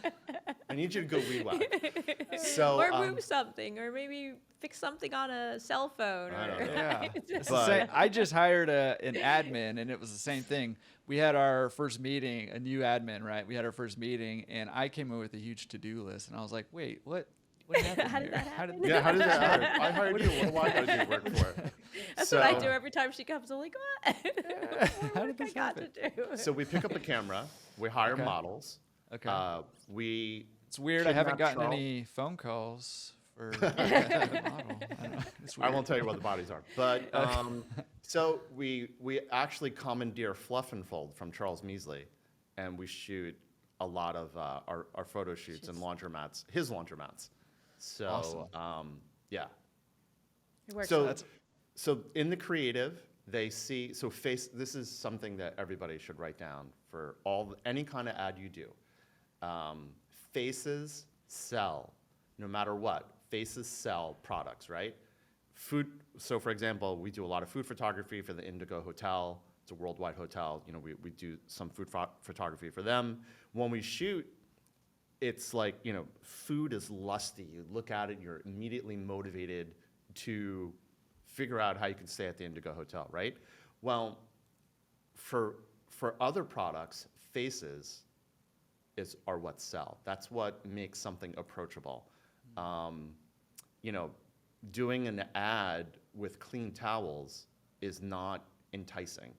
I need you to go weed whack. So, or move something, or maybe fix something on a cell phone. I Or, don't know. Yeah. It's the But- same. I just hired an admin, and it was the same thing. We had our first meeting, a new admin, right? We had our first meeting, and I came in with a huge to-do list, and I was like, wait, what happened How did here? that happen? How did that happen? I hired you. What do I got to do work for? That's what I do every time she comes. I'm like, what? How did I this got happen? to do. So we pick up a camera. We hire Okay. models. Okay. We It's weird. I haven't kidnap gotten Charles. any phone calls for the model. I don't know. It's I weird. won't tell you what the bodies are. But so we actually commandeer Fluff and Fold from Charles Measley, and we shoot a lot of our photo shoots and laundromats, his laundromats. So yeah. It works. So in the creative, they see this is something that everybody should write down for any kind of ad you do. Faces sell, no matter what. Faces sell products, right? Food. So, for example, we do a lot of food photography for the Indigo Hotel. It's a worldwide hotel. You know, we do some food photography for them. When we shoot, it's like, you know, food is lusty. You look at it, you're immediately motivated to figure out how you can stay at the Indigo Hotel, right? Well, for other products, faces are what sell. That's what makes something approachable. You know, doing an ad with clean towels is not enticing.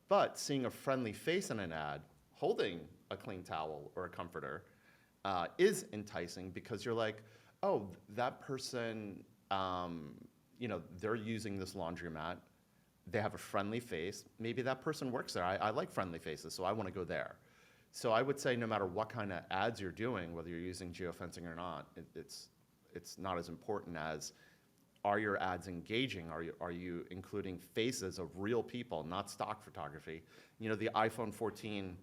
But seeing a friendly face in an ad holding a clean towel or a comforter is enticing, because you're like, oh, that person, you know, they're using this laundromat. They have a friendly face. Maybe that person works there. I like friendly faces, so I want to go there. So I would say no matter what kind of ads you're doing, whether you're using geofencing or not, it's not as important as, are your ads engaging? Are you including faces of real people, not stock photography? You know, the iPhone 14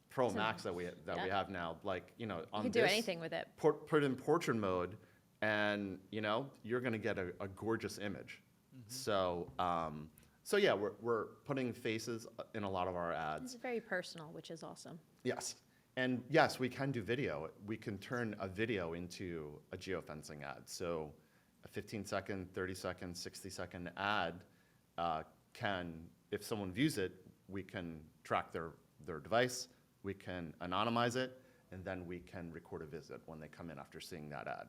Pro Max that we have now, like, you know, on You can do anything with it. Put in portrait mode, and you know, you're going to get a gorgeous image. So so yeah, we're putting faces in a lot of our ads. It's very personal, which is awesome. Yes. And yes, we can do video. We can turn a video into a geofencing ad. So a 15-second, 30-second, 60-second ad can, if someone views it, we can track their device, we can anonymize it, and then we can record a visit when they come in after seeing that ad.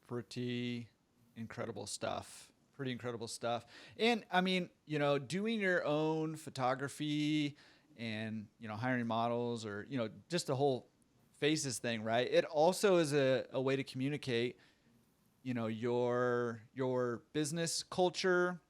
Pretty incredible stuff. Pretty incredible stuff. And I mean, you know, doing your own photography and, you know, hiring models, or, you know, just the whole faces thing, right? It also is a way to communicate, you know, your business culture,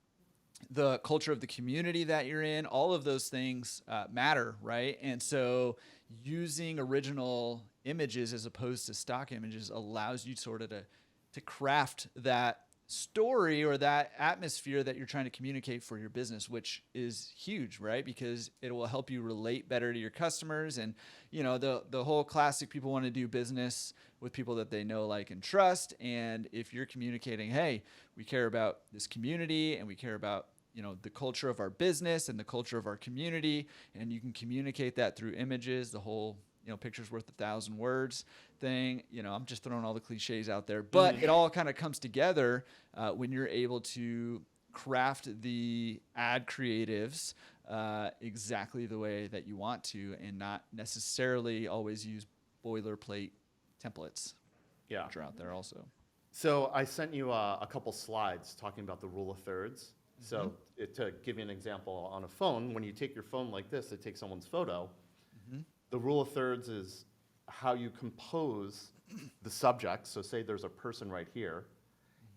the culture of the community that you're in. All of those things matter, right? And so using original images as opposed to stock images allows you sort of to craft that story or that atmosphere that you're trying to communicate for your business, which is huge, right? Because it will help you relate better to your customers. And, you know, the whole classic, people want to do business with people that they know, like, and trust. And if you're communicating, hey, we care about this community and we care about, you know, the culture of our business and the culture of our community, and you can communicate that through images, the whole, you know, picture's worth 1,000 words thing. You know, I'm just throwing all the cliches out there, but it all kind of comes together when you're able to craft the ad creatives exactly the way that you want to, and not necessarily always use boilerplate templates, which are out there also. So I sent you a couple slides talking about the rule of thirds. So to give you an example, on a phone, when you take your phone like this to take someone's photo, the rule of thirds is how you compose the subject. So say there's a person right here,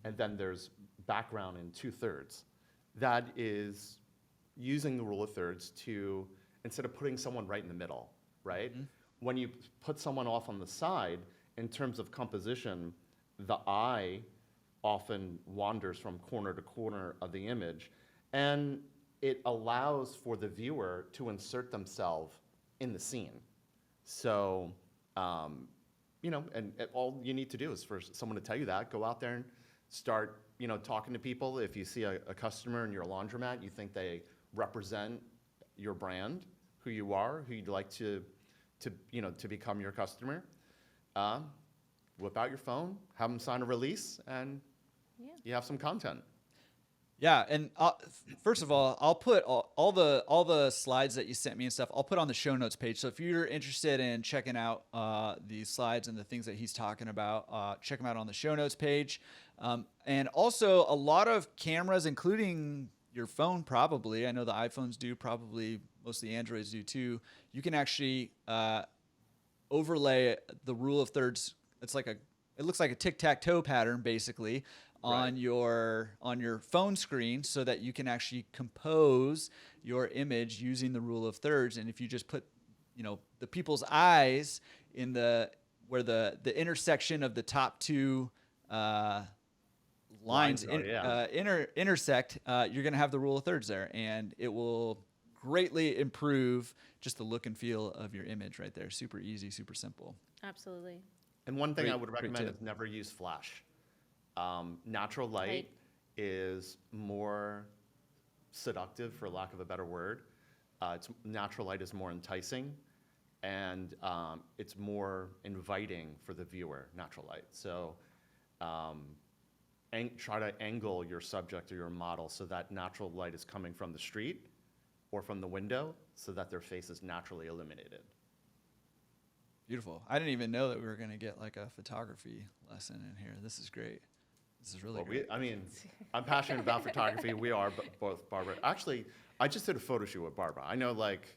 and then there's background in 2/3. That is using the rule of thirds to, instead of putting someone right in the middle, right? When you put someone off on the side, in terms of composition, the eye often wanders from corner to corner of the image, and it allows for the viewer to insert themselves in the scene. So, you know, and all you need to do is for someone to tell you that, go out there and start, you know, talking to people. If you see a customer in your laundromat, you think they represent your brand, who you are, who you'd like to you know, to become your customer, whip out your phone, have them sign a release, and you have some content. Yeah, and first of all, I'll put all the slides that you sent me and stuff, I'll put on the show notes page. So if you're interested in checking out these slides and the things that he's talking about, check them out on the show notes page. And also, a lot of cameras, including your phone probably, I know the iPhones do, probably most of the Androids do too, you can actually overlay the rule of thirds. It looks like a tic-tac-toe pattern, basically, on your phone screen, so that you can actually compose your image using the rule of thirds. And if you just put, you know, the people's eyes in where the intersection of the top two lines intersect, you're going to have the rule of thirds there, and it will greatly improve just the look and feel of your image right there. Super easy, super simple. Absolutely. And one thing Great- I would great recommend tip. is never use flash. Natural light Right. is more seductive, for lack of a better word. Natural light is more enticing, and it's more inviting for the viewer, natural light. So try to angle your subject or your model so that natural light is coming from the street or from the window so that their face is naturally illuminated. Beautiful. I didn't even know that we were going to get like a photography lesson in here. This is great. This is really great. I'm passionate about photography. We are both, Barbara. Actually, I just did a photo shoot with Barbara. I know, like,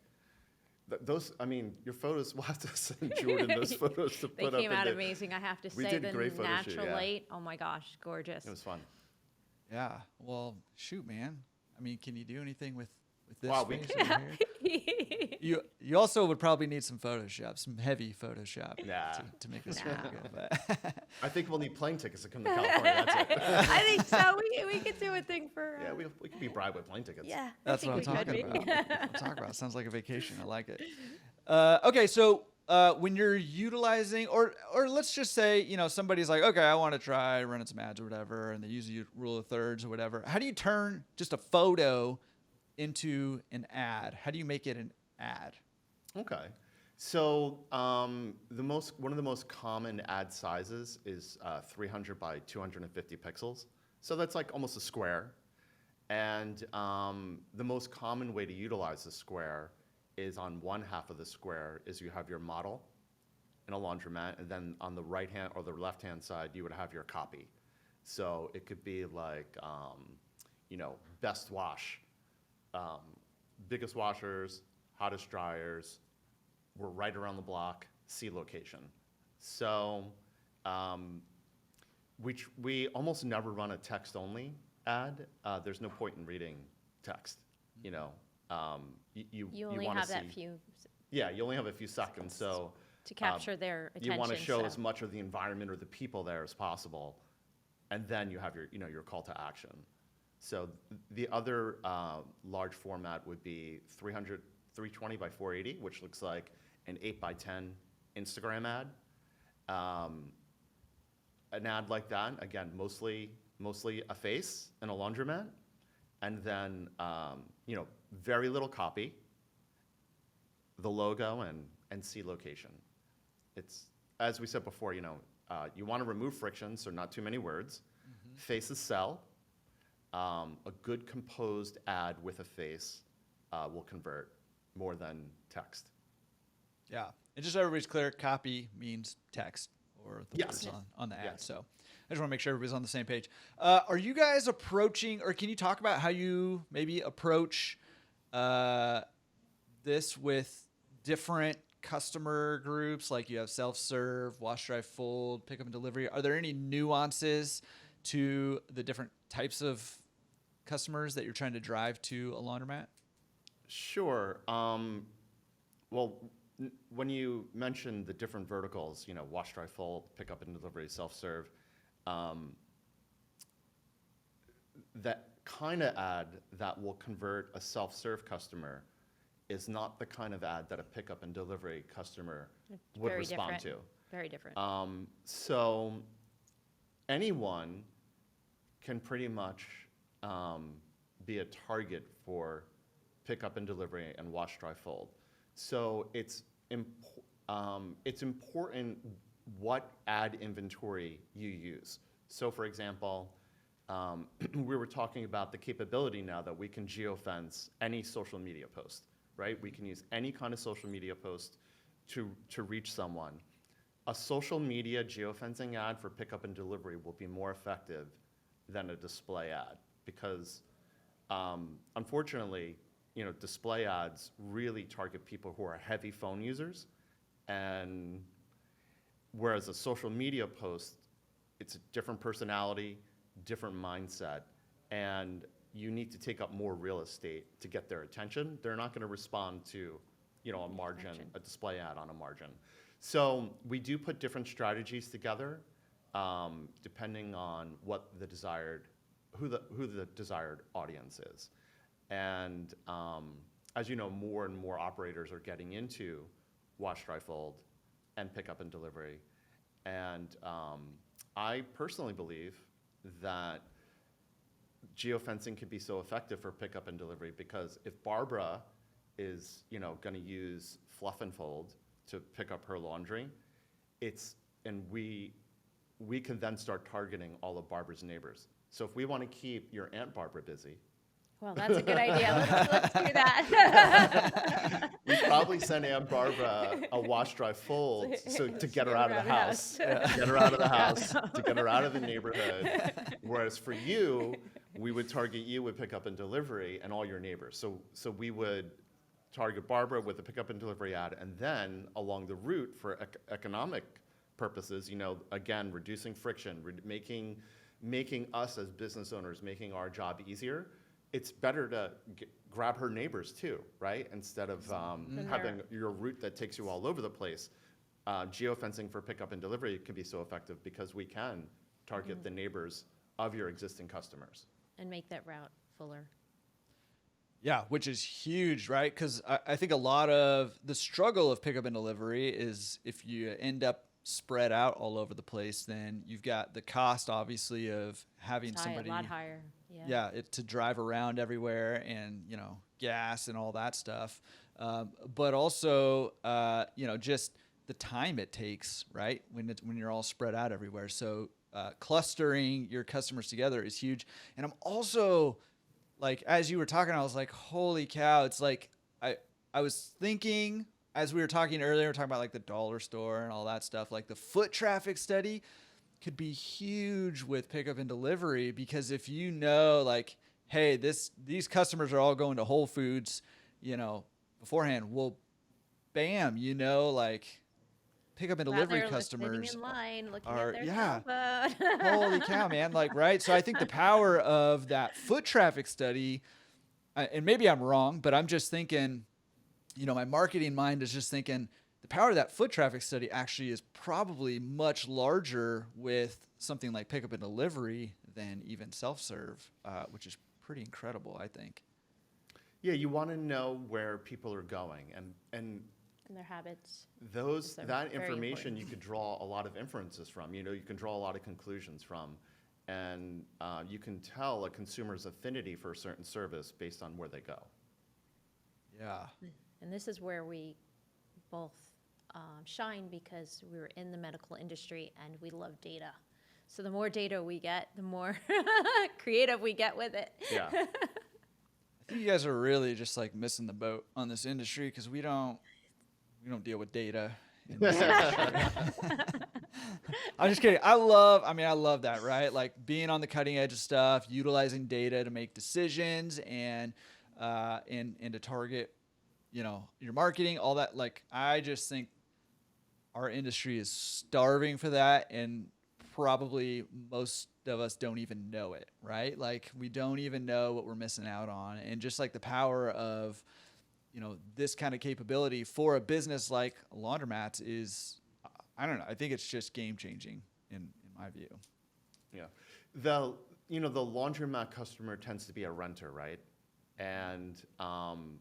your photos, we'll have to send Jordan those photos to put up. They came out amazing, I have to We say. did The great photo shoot, natural yeah. light, oh my gosh, gorgeous. It was fun. Yeah. Well, shoot, man. I mean, can you do anything with this Wow, face over here? You also would probably need some Photoshop, some heavy Photoshop Nah. to make this Nah. look good. But I think we'll need plane tickets to come to California. That's it. I think so. We could do a thing for. Yeah, we could be bribed with plane tickets. Yeah, that's I what I'm think we talking could be. about. That's what I'm talking about. Sounds like a vacation. I like it. Okay, so when you're utilizing, or let's just say, you know, somebody's like, okay, I want to try running some ads or whatever, and they use the rule of thirds or whatever. How do you turn just a photo into an ad? How do you make it an ad? Okay. So one of the most common ad sizes is 300 by 250 pixels. So that's like almost a square. And the most common way to utilize the square is on one half of the square is you have your model in a laundromat, and then on the right hand or the left hand side you would have your copy. So it could be like, best wash, biggest washers, hottest dryers. We're right around the block, see location. So we almost never run a text-only ad. There's no point in reading text, you know. You only wanna have that see- few Yeah, you only have a few seconds, so to capture their attention. you want to show so. as much of the environment or the people there as possible, and then you have your call to action. So the other large format would be 320 by 480, which looks like an 8 by 10 Instagram ad. An ad like that, again, mostly a face and a laundromat, and then very little copy, the logo, and see location. It's, as we said before, you want to remove friction, so not too many words. Mm-hmm. Faces sell. A good composed ad with a face will convert more than text. Yeah. And just so everybody's clear, copy means text or the Yes. words on the ad. Yes. So I just want to make sure everybody's on the same page. Are you guys approaching, or can you talk about how you maybe approach this with different customer groups? Like you have self-serve, wash, dry, fold, pickup and delivery. Are there any nuances to the different types of customers that you're trying to drive to a laundromat? Sure. When you mentioned the different verticals, wash, dry, fold, pickup and delivery, self-serve, that kind of ad that will convert a self-serve customer is not the kind of ad that a pickup and delivery customer would Very respond different. to. Very different. So anyone can pretty much be a target for pickup and delivery and wash, dry, fold. So it's important what ad inventory you use. So for example, we were talking about the capability now that we can geofence any social media post, right? We can use any kind of social media post to reach someone. A social media geofencing ad for pickup and delivery will be more effective than a display ad because, unfortunately, display ads really target people who are heavy phone users, and whereas a social media post, it's a different personality, different mindset, and you need to take up more real estate to get their attention. They're not going to respond to, a margin, a display ad on a margin. So we do put different strategies together, depending on what the desired, who the desired audience is. And as you know, more and more operators are getting into wash, dry, fold, and pickup and delivery. And I personally believe that geofencing can be so effective for pickup and delivery, because if Barbara is, going to use Fluff and Fold to pick up her laundry, we can then start targeting all of Barbara's neighbors. So if we want to keep your Aunt Barbara busy, Well, that's a good idea. Let's do that. we probably send Aunt Barbara a wash, dry, fold to get her out of the house, to get her out of the house, to get her out of the neighborhood. Whereas for you, we would target you with pickup and delivery and all your neighbors. So we would target Barbara with a pickup and delivery ad, and then along the route for economic purposes, again, reducing friction, making us as business owners, making our job easier. It's better to grab her neighbors too, right? Instead of having your route that takes you all over the place. Geofencing for pickup and delivery can be so effective because we can target the neighbors of your existing customers. And make that route fuller. Yeah, which is huge, right? Because I think a lot of the struggle of pickup and delivery is if you end up spread out all over the place, then you've got the cost, obviously, of having somebody a lot higher. Yeah, to drive around everywhere, and gas and all that stuff. But also, just the time it takes, right? When you're all spread out everywhere. So clustering your customers together is huge. And I'm also like, as you were talking, I was like, holy cow! It's like I was thinking as we were talking earlier, we were talking about like the dollar store and all that stuff. Like the foot traffic study could be huge with pickup and delivery, because if like, hey, these customers are all going to Whole Foods, beforehand, well, bam, like pickup and delivery customers sitting in line, looking are, at their cell phone. Holy cow, man. Like, right. So I think the power of that foot traffic study, and maybe I'm wrong, but I'm just thinking, my marketing mind is just thinking, the power of that foot traffic study actually is probably much larger with something like pickup and delivery than even self-serve, which is pretty incredible, I think. Yeah, you want to know where people are going and their habits. That information you could draw a lot of inferences from. You can draw a lot of conclusions from, and you can tell a consumer's affinity for a certain service based on where they go. Yeah. And this is where we both shine, because we were in the medical industry and we love data. So the more data we get, the more creative we get with it. Yeah. I think you guys are really just like missing the boat on this industry, because we don't deal with data in this industry. I'm just kidding. I love that, right? Like being on the cutting edge of stuff, utilizing data to make decisions and to target your marketing, all that. Like, I just think our industry is starving for that, and probably most of us don't even know it, right? Like, we don't even know what we're missing out on. And just like the power of, this kind of capability for a business like Laundromats is, I don't know, I think it's just game changing in my view. Yeah. The Laundromat customer tends to be a renter, right? And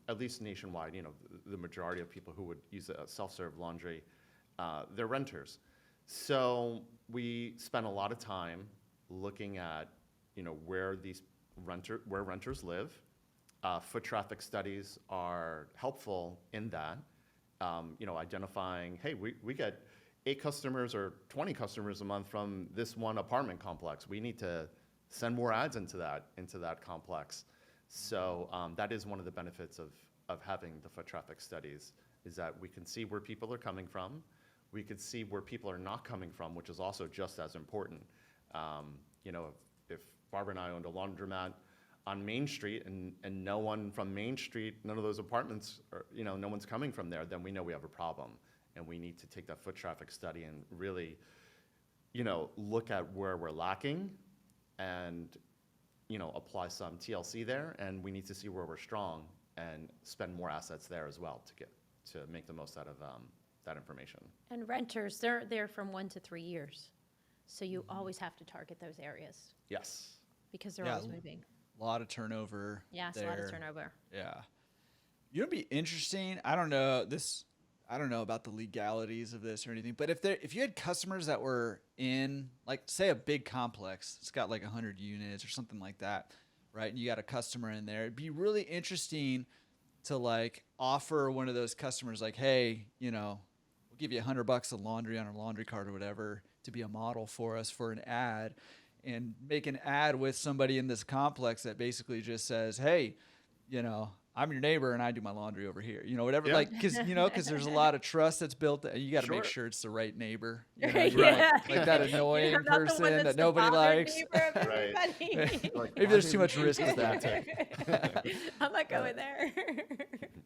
at least nationwide, the majority of people who would use a self-serve laundry, they're renters. So we spend a lot of time looking at, where renters live. Foot traffic studies are helpful in that, identifying, hey, we get 8 customers or 20 customers a month from this one apartment complex. We need to send more ads into that complex. So that is one of the benefits of having the foot traffic studies, is that we can see where people are coming from. We can see where people are not coming from, which is also just as important. If Barbara and I owned a laundromat on Main Street and no one from Main Street, none of those apartments, no one's coming from there, then we know we have a problem. And we need to take that foot traffic study and really, look at where we're lacking and apply some TLC there, and we need to see where we're strong and spend more assets there as well to make the most out of that information. And renters, they're there from 1 to 3 years. So you always have to target those areas. Yes. Because they're always moving. A lot of turnover. Yeah, it's a lot of turnover. Yeah. It'd be interesting. I don't know about the legalities of this or anything, but if you had customers that were in, like, say, a big complex, it's got like 100 units or something like that, right? And you got a customer in there. It'd be really interesting to like offer one of those customers like, hey, you know, we'll give you $100 of laundry on our laundry cart or whatever to be a model for us for an ad, and make an ad with somebody in this complex that basically just says, hey, you know, I'm your neighbor and I do my laundry over here, you know, whatever, Yeah. like, cause there's a lot of trust that's built. You got to make Sure. sure it's the right neighbor, you know, Yeah. like that annoying I'm not the one person that's that the nobody bothered likes. neighbor of Right. everybody. Like, Maybe why there's did too we much risk with that. I'm not going there.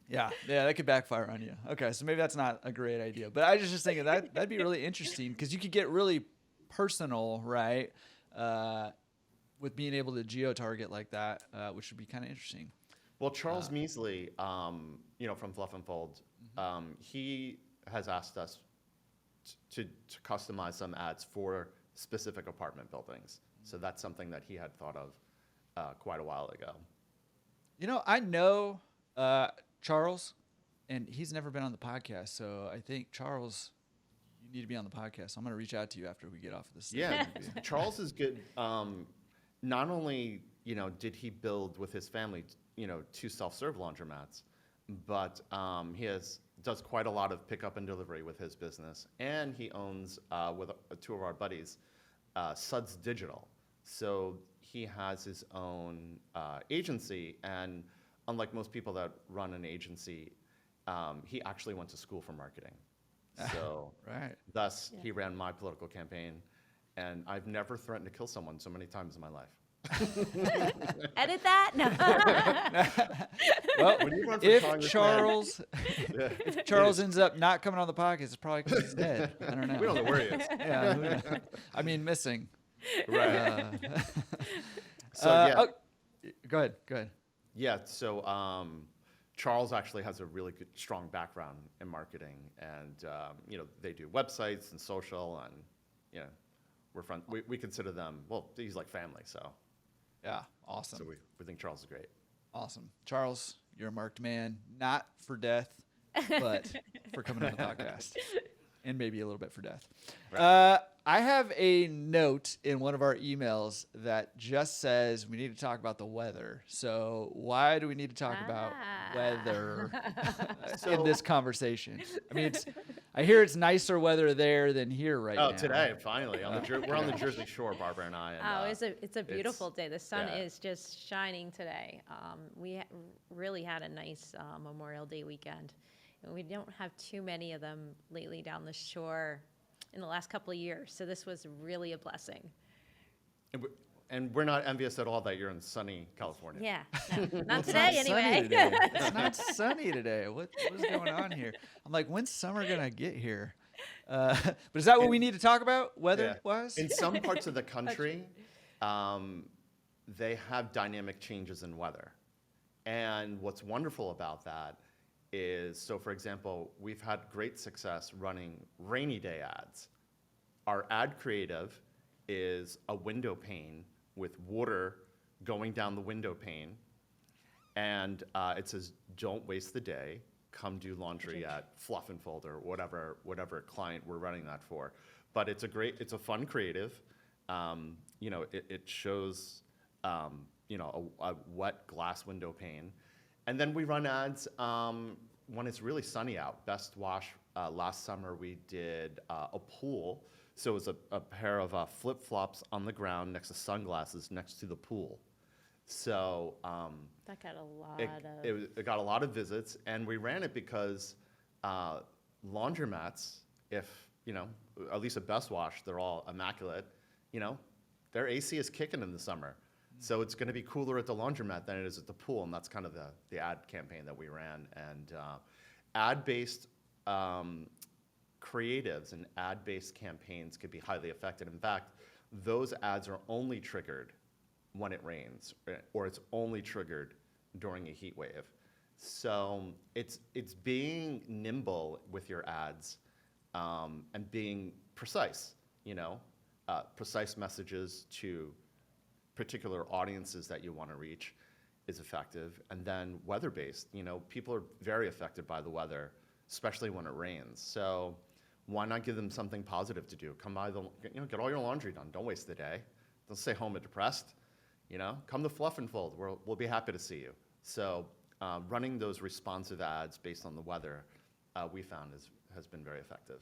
Yeah, that could backfire on you. Okay, so maybe that's not a great idea. But I was just thinking that'd be really interesting because you could get really personal, right? With being able to geo-target like that, which would be kind of interesting. Well, Charles Measley, you know, from Fluff and Fold, he has asked us to customize some ads for specific apartment buildings. So that's something that he had thought of quite a while ago. You know, I know Charles, and he's never been on the podcast. So I think, Charles, you need to be on the podcast. So I'm going to reach out to you after we get off of this. Yeah, Charles is good. Not only, you know, did he build with his family, you know, 2 self-serve laundromats, but he does quite a lot of pickup and delivery with his business, and he owns with 2 of our buddies, Suds Digital. So he has his own agency, and unlike most people that run an agency, he actually went to school for marketing. So Right. thus he ran my political campaign, and I've never threatened to kill someone so many times in my life. Edit that? No. Well, When you run for if congressman- Charles, Yeah. if Charles ends up not coming on the podcast, it's probably because he's dead. I don't know. We don't know where he is. Yeah, who knows? I mean, missing. Right. So Uh, yeah. oh, go ahead. Yeah, so Charles actually has a really good, strong background in marketing, and you know, they do websites and social, and you know, we're friends. We consider them, well, he's like family, so Yeah, awesome. we think Charles is great. Awesome. Charles, you're a marked man, not for death, but for coming on the podcast. And maybe a little bit for death. Right. I have a note in one of our emails that just says we need to talk about the weather. So why do we need to talk about weather in this conversation? I mean, I hear it's nicer weather there than here right now. Oh, today, finally. We're on the Jersey Shore, Barbara and I. And, It's a beautiful day. The sun yeah. is just shining today. We really had a nice Memorial Day weekend. And we don't have too many of them lately down the shore in the last couple of years. So this was really a blessing. and we're not envious at all that you're in sunny California. Yeah, no, not It's today not sunny anyway. today. It's not sunny today. What is going on here? I'm like, when's summer gonna get here? But is that what we need to talk about, weather-wise? In some parts of the country, they have dynamic changes in weather. And what's wonderful about that is, so for example, we've had great success running rainy day ads. Our ad creative is a window pane with water going down the window pane. And it says, don't waste the day, come do laundry at Fluff and Fold or whatever client we're running that for. But it's a fun creative. You know, it shows, you know, a wet glass window pane. And then we run ads when it's really sunny out. Best Wash, last summer we did a pool. So it was a pair of flip-flops on the ground next to sunglasses next to the pool. So That got a lot it got a lot of visits, and we ran it because laundromats, if, you know, at least at Best Wash, they're all immaculate, you know, their AC is kicking in the summer. So it's going to be cooler at the laundromat than it is at the pool, and that's kind of the ad campaign that we ran. And ad-based creatives and ad-based campaigns could be highly effective. In fact, those ads are only triggered when it rains, or it's only triggered during a heat wave. So it's being nimble with your ads and being precise, you know, precise messages to particular audiences that you want to reach is effective. And then weather-based, you know, people are very affected by the weather, especially when it rains. So why not give them something positive to do? Come by get all your laundry done. Don't waste the day. Don't stay home and depressed. come to Fluff and Fold. We'll be happy to see you. So running those responsive ads based on the weather, we found has been very effective.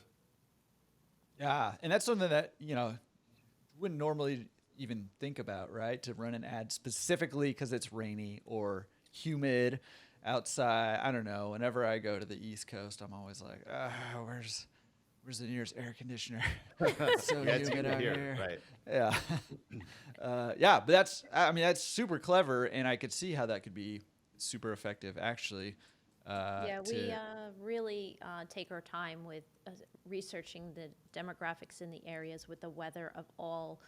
Yeah, and that's something that, wouldn't normally even think about, right? To run an ad specifically because it's rainy or humid outside. I don't know. Whenever I go to the East Coast, I'm always like, where's the nearest air conditioner? It's so Yeah, it's humid out here, here. right? Yeah. Yeah, but that's super clever, and I could see how that could be super effective, actually. Yeah, we really take our time with researching the demographics in the areas with the weather of all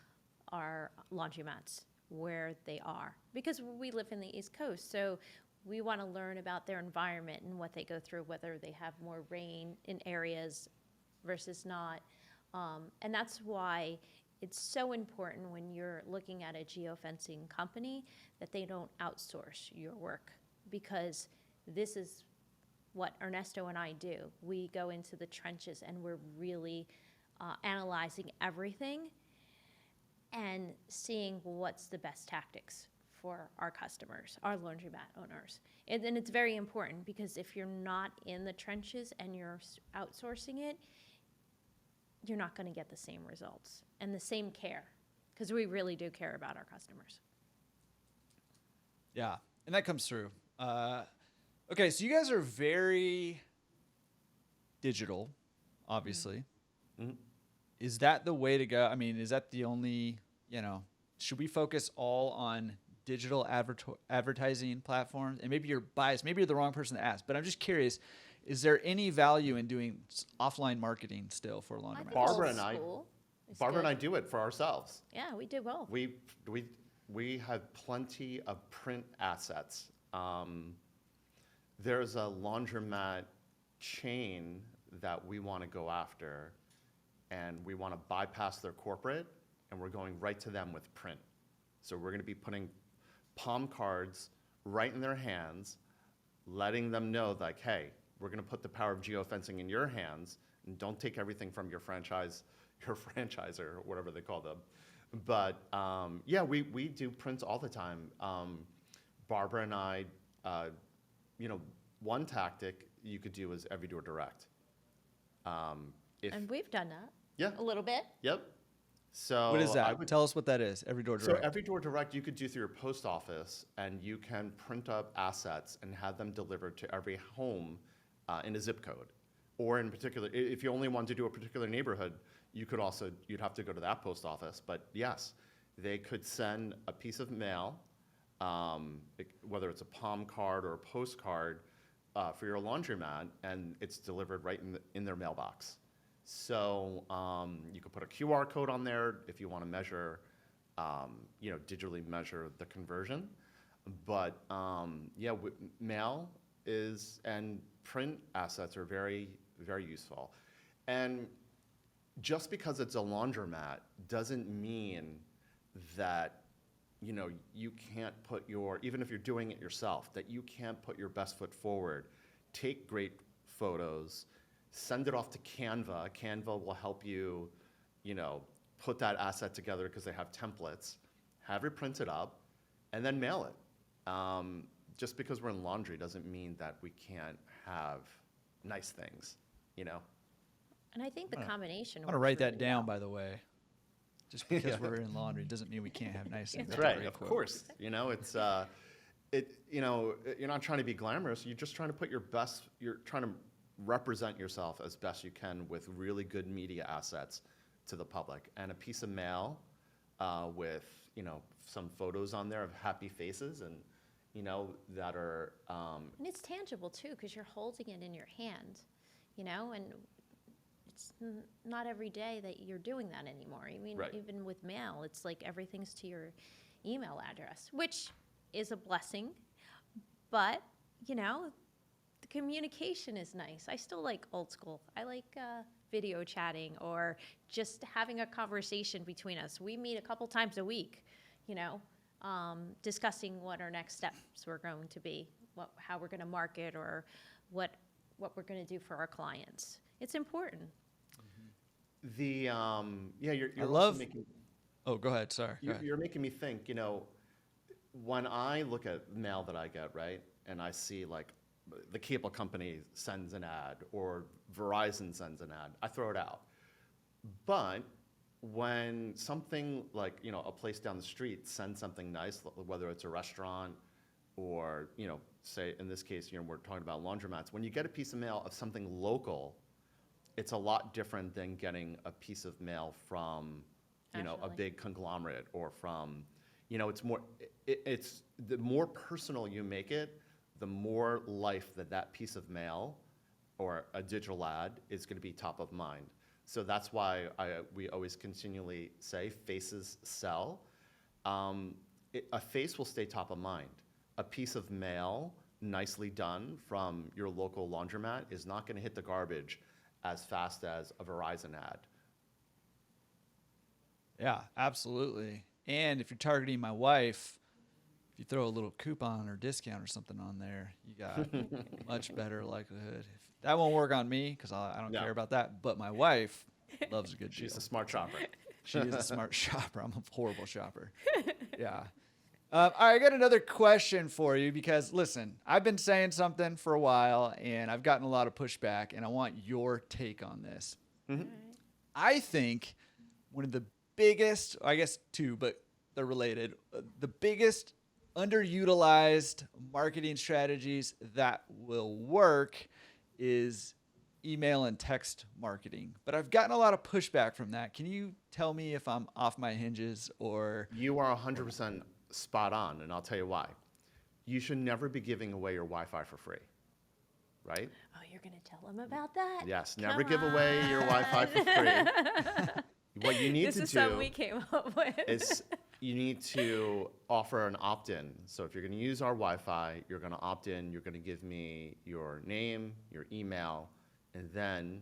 our laundromats, where they are. Because we live in the East Coast, so we want to learn about their environment and what they go through, whether they have more rain in areas versus not. And that's why it's so important when you're looking at a geofencing company that they don't outsource your work, because this is what Ernesto and I do. We go into the trenches and we're really analyzing everything and seeing what's the best tactics for our customers, our laundromat owners. And it's very important, because if you're not in the trenches and you're outsourcing it, you're not going to get the same results and the same care, because we really do care about our customers. Yeah, and that comes through. Okay, so you guys are very digital, obviously. Mm-hmm. Is that the way to go? I mean, is that the only, should we focus all on digital advertising platforms? And maybe you're biased, maybe you're the wrong person to ask, but I'm just curious, is there any value in doing offline marketing still for a laundromat? Barbara and I do it for ourselves. Yeah, we do both. We have plenty of print assets. There's a laundromat chain that we want to go after, and we want to bypass their corporate, and we're going right to them with print. So we're going to be putting palm cards right in their hands, letting them know, like, hey, we're going to put the power of geofencing in your hands, and don't take everything from your franchisor, or whatever they call them. But yeah, we do prints all the time. Barbara and I, one tactic you could do is every door direct. And we've done that. Yeah. A little bit. Yep. So What is that? Tell us what that is. Every door direct. So every door direct you could do through your post office, and you can print up assets and have them delivered to every home in a zip code. Or in particular, if you only want to do a particular neighborhood, you'd have to go to that post office. But yes, they could send a piece of mail, whether it's a palm card or a postcard, for your laundromat, and it's delivered right in their mailbox. So you could put a QR code on there if you want to measure, digitally measure the conversion. But yeah, mail and print assets are very, very useful. And just because it's a laundromat doesn't mean that you can't put even if you're doing it yourself, that you can't put your best foot forward, take great photos, send it off to Canva. Canva will help you, put that asset together because they have templates, have it printed up, and then mail it. Just because we're in laundry doesn't mean that we can't have nice things, And I think the combination. I'm going to write that down, by the way. Just because we're in laundry doesn't mean we can't have nice things. That's right, of course. It's you're not trying to be glamorous. You're just trying to put your best. You're trying to represent yourself as best you can with really good media assets to the public, and a piece of mail with some photos on there of happy faces and that are. And it's tangible too, because you're holding it in your hand, and it's not every day that you're doing that anymore. I mean, Right. Even with mail, it's like everything's to your email address, which is a blessing, but the communication is nice. I still like old school. I like video chatting or just having a conversation between us. We meet a couple times a week, discussing what our next steps were going to be, how we're going to market, or what we're going to do for our clients. It's important. You're I also love. making, Oh, go ahead. Sorry. Go ahead. you're making me think. when I look at mail that I get, right, and I see like the cable company sends an ad or Verizon sends an ad, I throw it out. But when something like, a place down the street sends something nice, whether it's a restaurant or, say in this case, we're talking about laundromats, when you get a piece of mail of something local, it's a lot different than getting a piece of mail from, a Actually. big conglomerate or from, it's more, it's the more personal you make it, the more life that piece of mail or a digital ad is going to be top of mind. So that's why we always continually say faces sell. A face will stay top of mind. A piece of mail, nicely done from your local laundromat, is not going to hit the garbage as fast as a Verizon ad. Yeah, absolutely. And if you're targeting my wife, if you throw a little coupon or discount or something on there, you got much better likelihood. That won't work on me because I don't No. care about that. But my wife loves a good deal. She's a smart shopper. She is a smart shopper. I'm a horrible shopper. Yeah. All right, I got another question for you because, listen, I've been saying something for a while, and I've gotten a lot of pushback, and I want your take on this. Mm-hmm. I think one of the biggest, I guess two, but they're related, the biggest underutilized marketing strategies that will work is email and text marketing. But I've gotten a lot of pushback from that. Can you tell me if I'm off my hinges or... You are 100% spot on, and I'll tell you why. You should never be giving away your Wi-Fi for free, right? Oh, you're going to tell them about that? Yes, never Come give away your on. Wi-Fi for free. What you need This to is something we do came up with. is you need to offer an opt-in. So if you're going to use our Wi-Fi, you're going to opt in, you're going to give me your name, your email, and then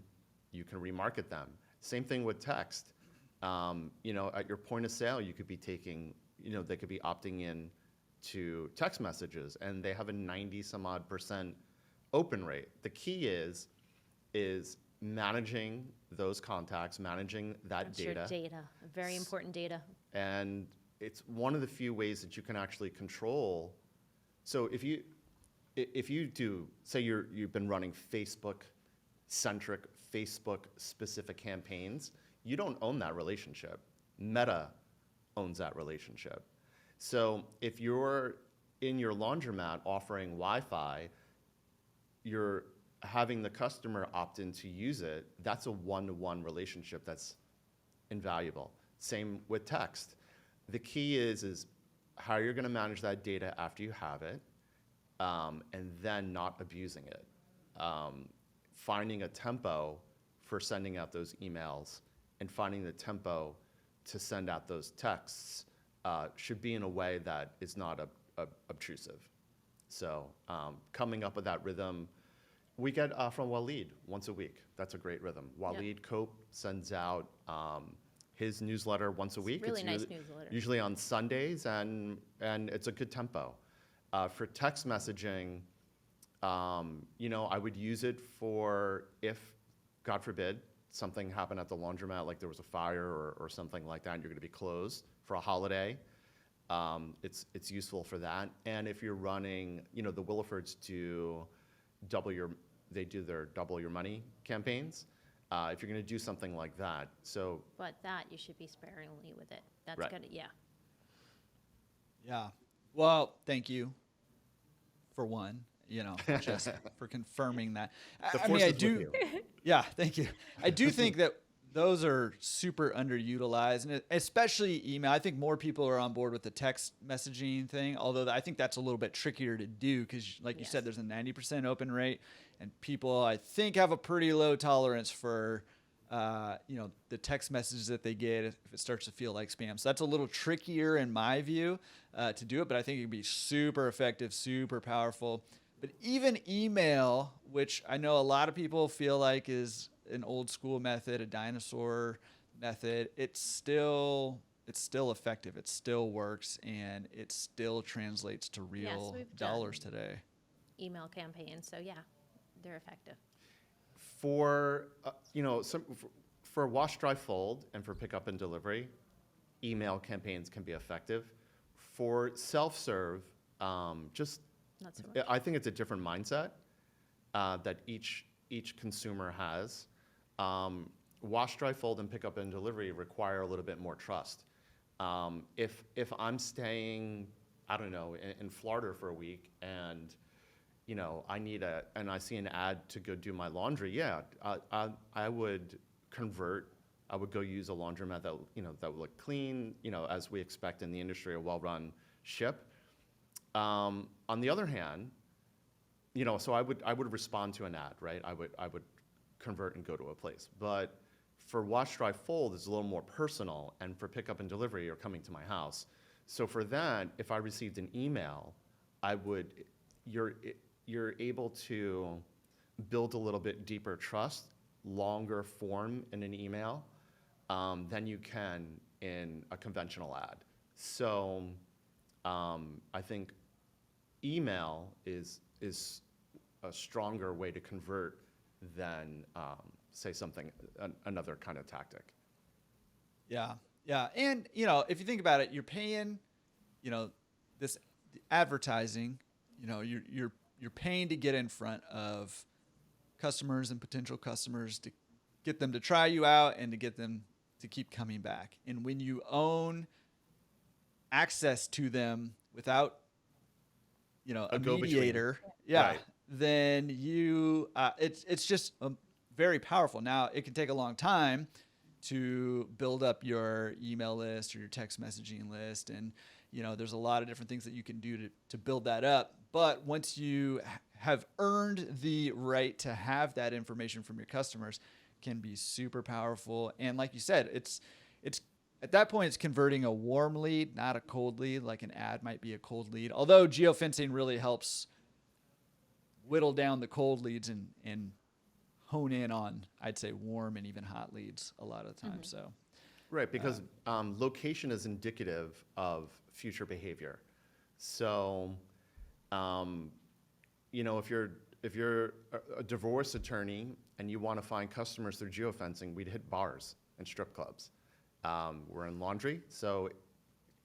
you can remarket them. Same thing with text. At your point of sale, you could be taking, they could be opting in to text messages, and they have a 90-some-odd% open rate. The key is managing those contacts, managing that That's data. your data, very important data. And it's one of the few ways that you can actually control. So if you do, say you've been running Facebook-centric, Facebook-specific campaigns, you don't own that relationship. Meta owns that relationship. So if you're in your laundromat offering Wi-Fi, you're having the customer opt in to use it. That's a one-to-one relationship that's invaluable. Same with text. The key is how you're going to manage that data after you have it, and then not abusing it. Finding a tempo for sending out those emails and finding the tempo to send out those texts should be in a way that is not obtrusive. So coming up with that rhythm, we get from Waleed once a week. That's a great rhythm. Waleed Cope sends out his newsletter once a week. Really It's nice newsletter. Usually on Sundays, and it's a good tempo. For text messaging, I would use it for if, God forbid, something happened at the laundromat, like there was a fire or something like that, and you're going to be closed for a holiday. It's useful for that. And if you're running, the Willifords do double your money campaigns. If you're going to do something like that, so But that, you should be sparingly with it. That's Right. good, yeah. Yeah. Well, thank you for one, just for confirming that. The I force mean, I is with do. you. Yeah, thank you. I do think that those are super underutilized, and especially email. I think more people are on board with the text messaging thing, although I think that's a little bit trickier to do because, like you said, Yes. there's a 90% open rate, and people, I think, have a pretty low tolerance for, the text messages that they get if it starts to feel like spam. So that's a little trickier in my view to do it, but I think it can be super effective, super powerful. But even email, which I know a lot of people feel like is an old school method, a dinosaur method, it's still effective. It still works, and it still translates to real we've dollars done today. Email campaigns, so yeah, they're effective. For for wash, dry, fold, and for pickup and delivery, email campaigns can be effective. For self-serve, just Not so much. I think it's a different mindset that each consumer has. Wash, dry, fold, and pick up and delivery require a little bit more trust. If I'm staying, I don't know, in Florida for a week, and I see an ad to go do my laundry, yeah, I would convert. I would go use a laundromat that would look clean, as we expect in the industry, a well-run ship. On the other hand, so I would respond to an ad, right? I would convert and go to a place. But for wash, dry, fold, it's a little more personal, and for pickup and delivery, you're coming to my house. So for that, if I received an email, you're able to build a little bit deeper trust, longer form in an email, than you can in a conventional ad. So I think email is a stronger way to convert than say another kind of tactic. Yeah. And, if you think about it, you're paying, this advertising, you're paying to get in front of customers and potential customers to get them to try you out and to get them to keep coming back. And when you own access to them without, a mediator, Right. then it's just very powerful. Now, it can take a long time to build up your email list or your text messaging list. And, there's a lot of different things that you can do to build that up. But once you have earned the right to have that information from your customers, can be super powerful. And like you said, it's at that point, it's converting a warm lead, not a cold lead, like an ad might be a cold lead. Although geofencing really helps whittle down the cold leads and hone in on, I'd say, warm and even hot leads a lot of the time. So, Right, because location is indicative of future behavior. So, if you're a divorce attorney and you want to find customers through geofencing, we'd hit bars and strip clubs. We're in laundry, so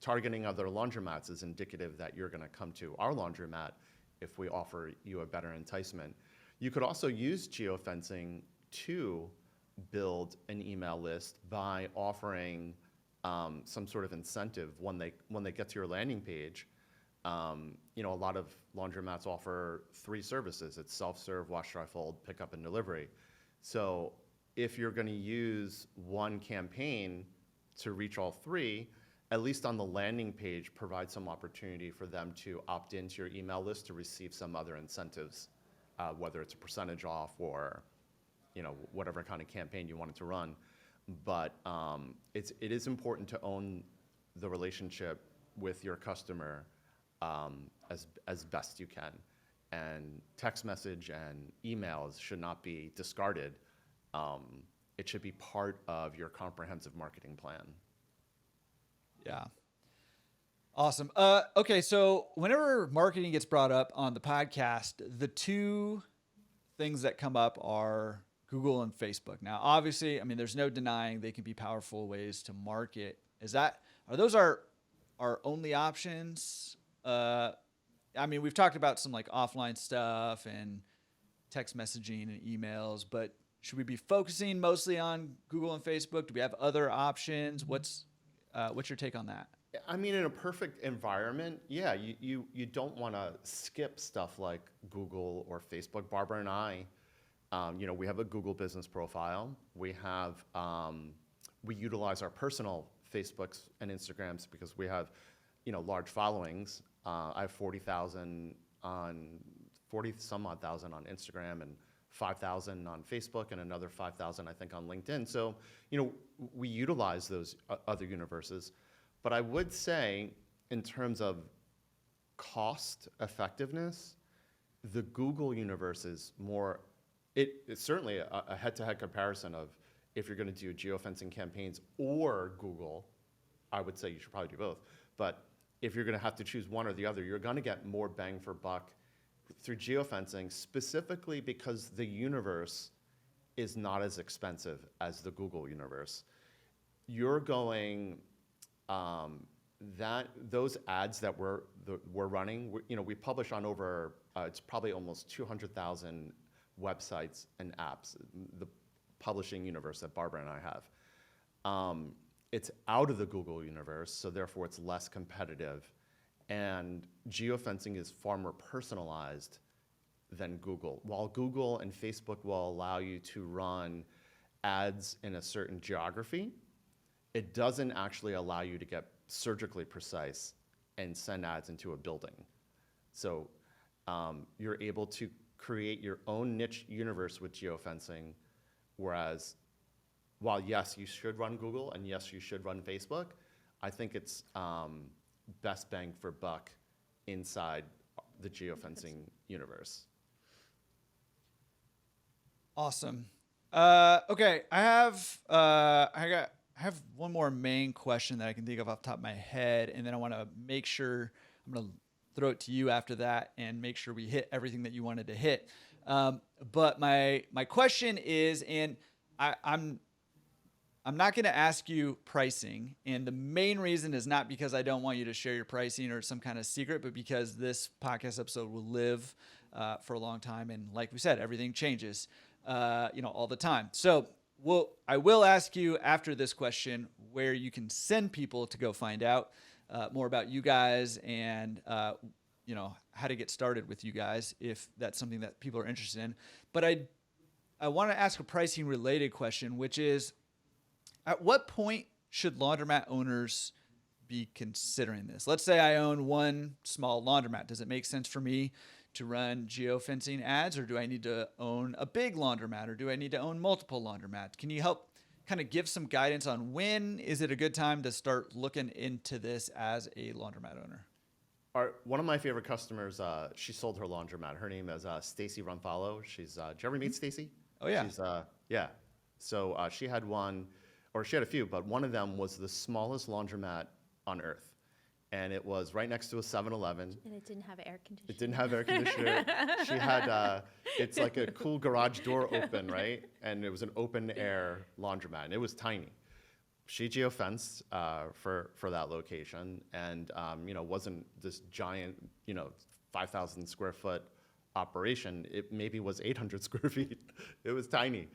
targeting other laundromats is indicative that you're going to come to our laundromat if we offer you a better enticement. You could also use geofencing to build an email list by offering some sort of incentive when they get to your landing page. A lot of laundromats offer 3 services. It's self-serve, wash, dry, fold, pickup, and delivery. So if you're going to use one campaign to reach all 3, at least on the landing page, provide some opportunity for them to opt into your email list to receive some other incentives, whether it's a percentage off or whatever kind of campaign you wanted to run. But it is important to own the relationship with your customer as best you can. And text message and emails should not be discarded. It should be part of your comprehensive marketing plan. yeah. Awesome. Okay, so whenever marketing gets brought up on the podcast, the 2 things that come up are Google and Facebook. Now, obviously, there's no denying they can be powerful ways to market. Are those our only options? We've talked about some like offline stuff and text messaging and emails, but should we be focusing mostly on Google and Facebook? Do we have other options? What's your take on that? In a perfect environment, yeah, you don't want to skip stuff like Google or Facebook. Barbara and I, we have a Google business profile. We utilize our personal Facebooks and Instagrams because we have, large followings. I have 40,000 on 40 some odd thousand on Instagram and 5,000 on Facebook and another 5,000 I think on LinkedIn. So, we utilize those other universes. But I would say, in terms of cost effectiveness, the Google universe is more, it's certainly a head-to-head comparison of if you're going to do geofencing campaigns or Google, I would say you should probably do both. But if you're going to have to choose one or the other, you're going to get more bang for buck through geofencing, specifically because the universe is not as expensive as the Google universe. You're going, those ads that we're running, we publish on over, it's probably almost 200,000 websites and apps, the publishing universe that Barbara and I have. It's out of the Google universe, so therefore it's less competitive. And geofencing is far more personalized than Google. While Google and Facebook will allow you to run ads in a certain geography, it doesn't actually allow you to get surgically precise and send ads into a building. So you're able to create your own niche universe with geofencing, whereas while yes, you should run Google and yes, you should run Facebook, I think it's best bang for buck inside the geofencing universe. Awesome. Okay, I have one more main question that I can think of off the top of my head, and then I want to make sure I'm going to throw it to you after that and make sure we hit everything that you wanted to hit. But my question is, and I'm not going to ask you pricing, and the main reason is not because I don't want you to share your pricing or some kind of secret, but because this podcast episode will live for a long time, and like we said, everything changes, all the time. So I will ask you after this question where you can send people to go find out more about you guys and how to get started with you guys if that's something that people are interested in. But I want to ask a pricing related question, which is, at what point should laundromat owners be considering this? Let's say I own one small laundromat. Does it make sense for me to run geofencing ads, or do I need to own a big laundromat, or do I need to own multiple laundromats? Can you help kind of give some guidance on when is it a good time to start looking into this as a laundromat owner? One of my favorite customers, she sold her laundromat. Her name is Stacy Runfalo. Did you ever meet Stacy? Oh, yeah. Yeah. So she had one, or she had a few, but one of them was the smallest laundromat on earth. And it was right next to a 7-Eleven. And it didn't have air conditioning. It didn't have air conditioner. She had, it's like a cool garage door open, right? And it was an open air laundromat, and it was tiny. She geofenced for that location, and wasn't this giant, 5,000 square foot operation. It maybe was 800 square feet. It was tiny.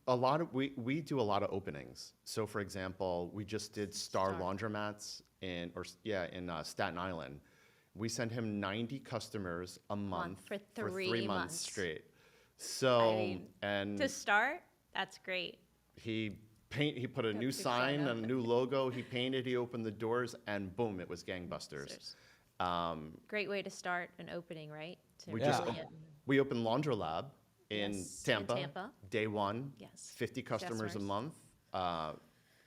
We do a lot of openings. So for example, we just did Star Laundromats in Staten Island. We sent him 90 customers a month for for 3 3 months months. straight. So To start, that's great. he put a new That's sign exciting. and a new logo. He painted. He opened the doors, and boom, it was gangbusters. Great way to start an opening, right? To We Yeah. just really, we opened Laundrolab in Yes, in Tampa. Tampa. Day one. Yes. 50 customers a Customers. month,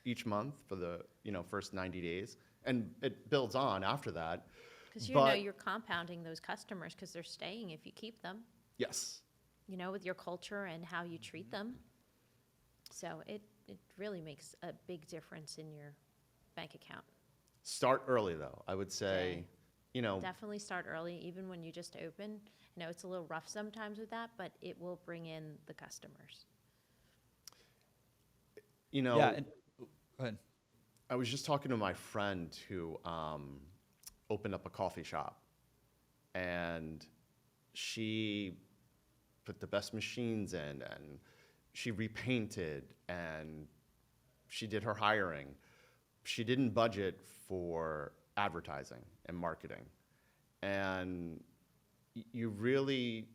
each month for the first 90 days, and it builds on after that. because But- you're compounding those customers because they're staying if you keep them, Yes. with your culture and how you treat them. So it really makes a big difference in your bank account. Start early though. I would say, Definitely start early, even when you just open. I know it's a little rough sometimes with that, but it will bring in the customers. Yeah. And, go ahead. I was just talking to my friend who opened up a coffee shop, and she put the best machines in, and she repainted, and she did her hiring. She didn't budget for advertising and marketing, and you really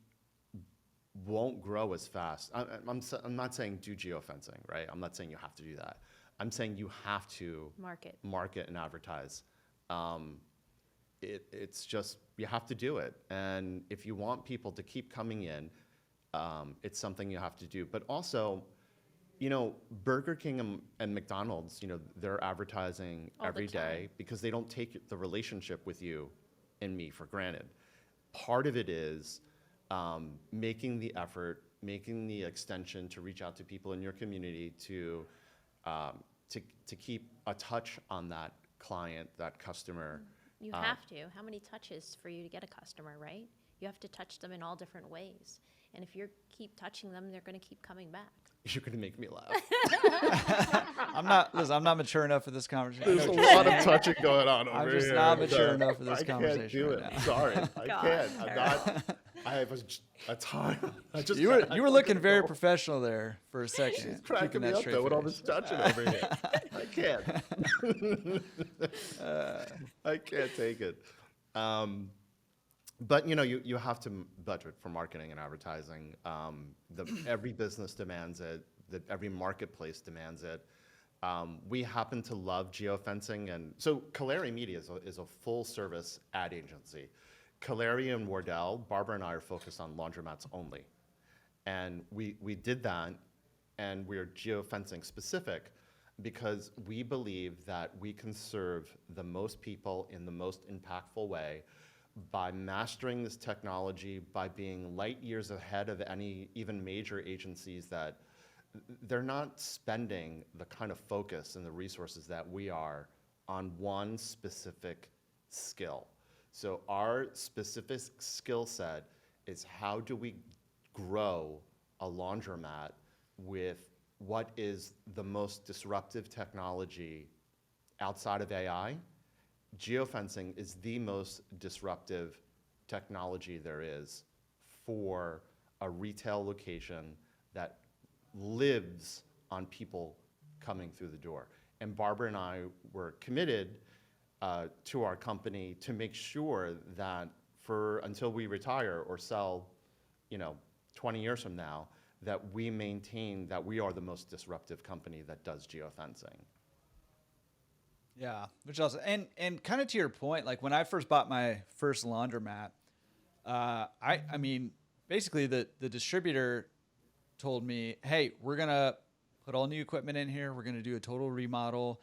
won't grow as fast. I'm not saying do geofencing, right? I'm not saying you have to do that. I'm saying you have to market and advertise. It's just, you have to do it. And if you want people to keep coming in, it's something you have to do. But also, Burger King and McDonald's, they're advertising All the every day time. because they don't take the relationship with you and me for granted. Part of it is making the effort, making the extension to reach out to people in your community to keep a touch on that client, that customer. You have to. How many touches for you to get a customer, right? You have to touch them in all different ways. And if you keep touching them, they're going to keep coming back. You're going to make me laugh. I'm not mature enough for this conversation. There's a lot of touching going on over I'm here. just not mature enough for this I conversation can't do right it. now. Sorry. I God. can't. I'm not. I have a time. You were looking very professional there for a second. She's cracking keeping me that up straight though with all face. this touching over here. I can't. I can't take it. But you have to budget for marketing and advertising. Every business demands it. Every marketplace demands it. We happen to love geofencing, and so Cullari Media is a full-service ad agency. Cullari and Wardell, Barbara and I are focused on laundromats only, and we did that, and we're geofencing specific because we believe that we can serve the most people in the most impactful way by mastering this technology, by being light years ahead of any even major agencies that they're not spending the kind of focus and the resources that we are on one specific skill. So our specific skill set is how do we grow a laundromat with what is the most disruptive technology outside of AI. Geofencing is the most disruptive technology there is for a retail location that lives on people coming through the door. And Barbara and I were committed to our company to make sure that until we retire or sell, 20 years from now, that we maintain that we are the most disruptive company that does geofencing. Yeah, which also, and kind of to your point, like when I first bought my first laundromat, I mean, basically the distributor told me, hey, we're going to put all new equipment in here. We're going to do a total remodel.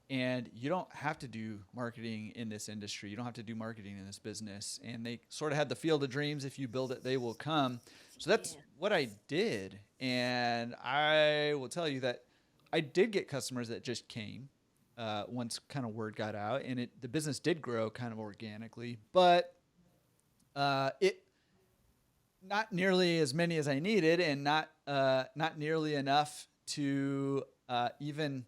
And you don't have to do marketing in this industry. You don't have to do marketing in this business. And they sort of had the field of dreams. If you build it, they will come. So that's what I did. And I will tell you that I did get customers that just came once kind of word got out. And the business did grow kind of organically. But it not nearly as many as I needed, and not nearly enough to even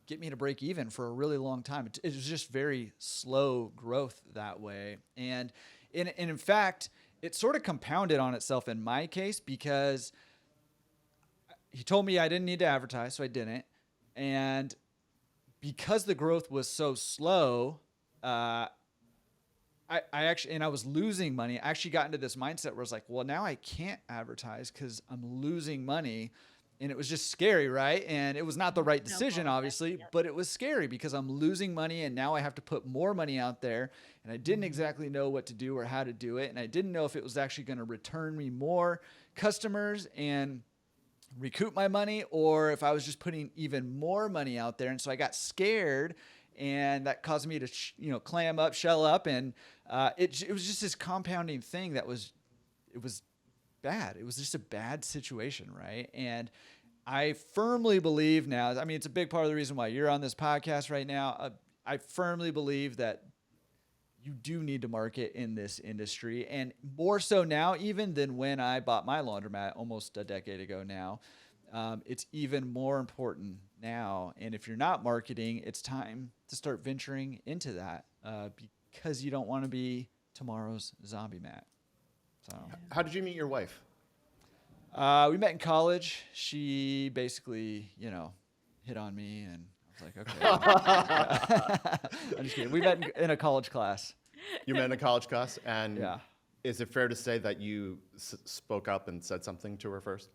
get me to break even for a really long time. It was just very slow growth that way. And in fact, it sort of compounded on itself in my case because he told me I didn't need to advertise, so I didn't. And because the growth was so slow, I was losing money. I actually got into this mindset where I was like, well, now I can't advertise because I'm losing money. And it was just scary, right? And it was not the right decision, obviously, but it was scary because I'm losing money and now I have to put more money out there. And I didn't exactly know what to do or how to do it. And I didn't know if it was actually going to return me more customers and recoup my money, or if I was just putting even more money out there. And so I got scared, and that caused me to, clam up, shell up. And it was just this compounding thing it was bad. It was just a bad situation, right? And I firmly believe now, I mean, it's a big part of the reason why you're on this podcast right now. I firmly believe that you do need to market in this industry, and more so now even than when I bought my laundromat almost a decade ago now. It's even more important now. And if you're not marketing, it's time to start venturing into that because you don't want to be tomorrow's zombie mat. So, how did you meet your wife? We met in college. She basically, hit on me, and I was like, okay. I'm just kidding. We met in a college class. You met in a college class, and yeah. Is it fair to say that you spoke up and said something to her first?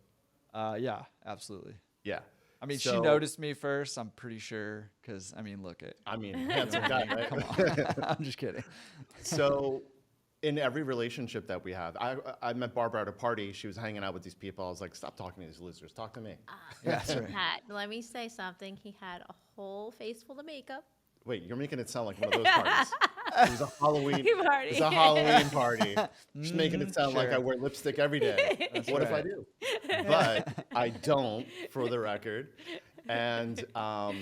Yeah, absolutely. Yeah. I mean, she noticed me first, I'm pretty sure, because, look it. Handsome guy, right? Come on. I'm just kidding. So in every relationship that we have, I met Barbara at a party. She was hanging out with these people. I was like, stop talking to these losers. Talk to me. Yeah, that's right. Let me say something. He had a whole face full of makeup. Wait, you're making it sound like one of those parties. It was a Halloween party. It was a Halloween party. Just making it sound like Sure. I wear lipstick every day. What if I do? But I don't, for the record. And I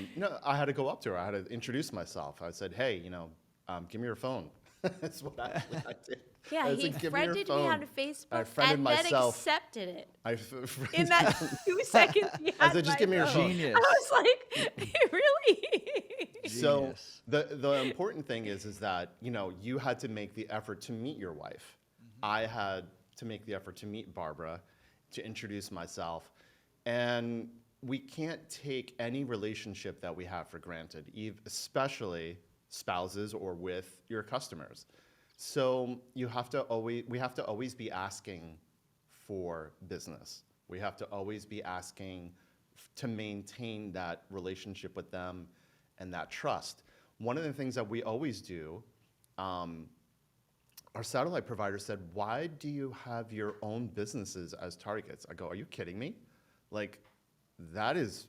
had to go up to her. I had to introduce myself. I said, hey, give me your phone. That's what I did. Yeah, I was he like, "Give me your friended me on phone." Facebook I friended and myself. then accepted it. I In that 2 seconds he I had said, "Just my give me your phone. phone." Genius. I was like, really? So Genius. the important thing is that, you know, you had to make the effort to meet your wife. I had to make the effort to meet Barbara, to introduce myself. And we can't take any relationship that we have for granted, especially spouses or with your customers. So we have to always be asking for business. We have to always be asking to maintain that relationship with them and that trust. One of the things that we always do, our satellite provider said, "Why do you have your own businesses as targets?" I go, "Are you kidding me? Like, that is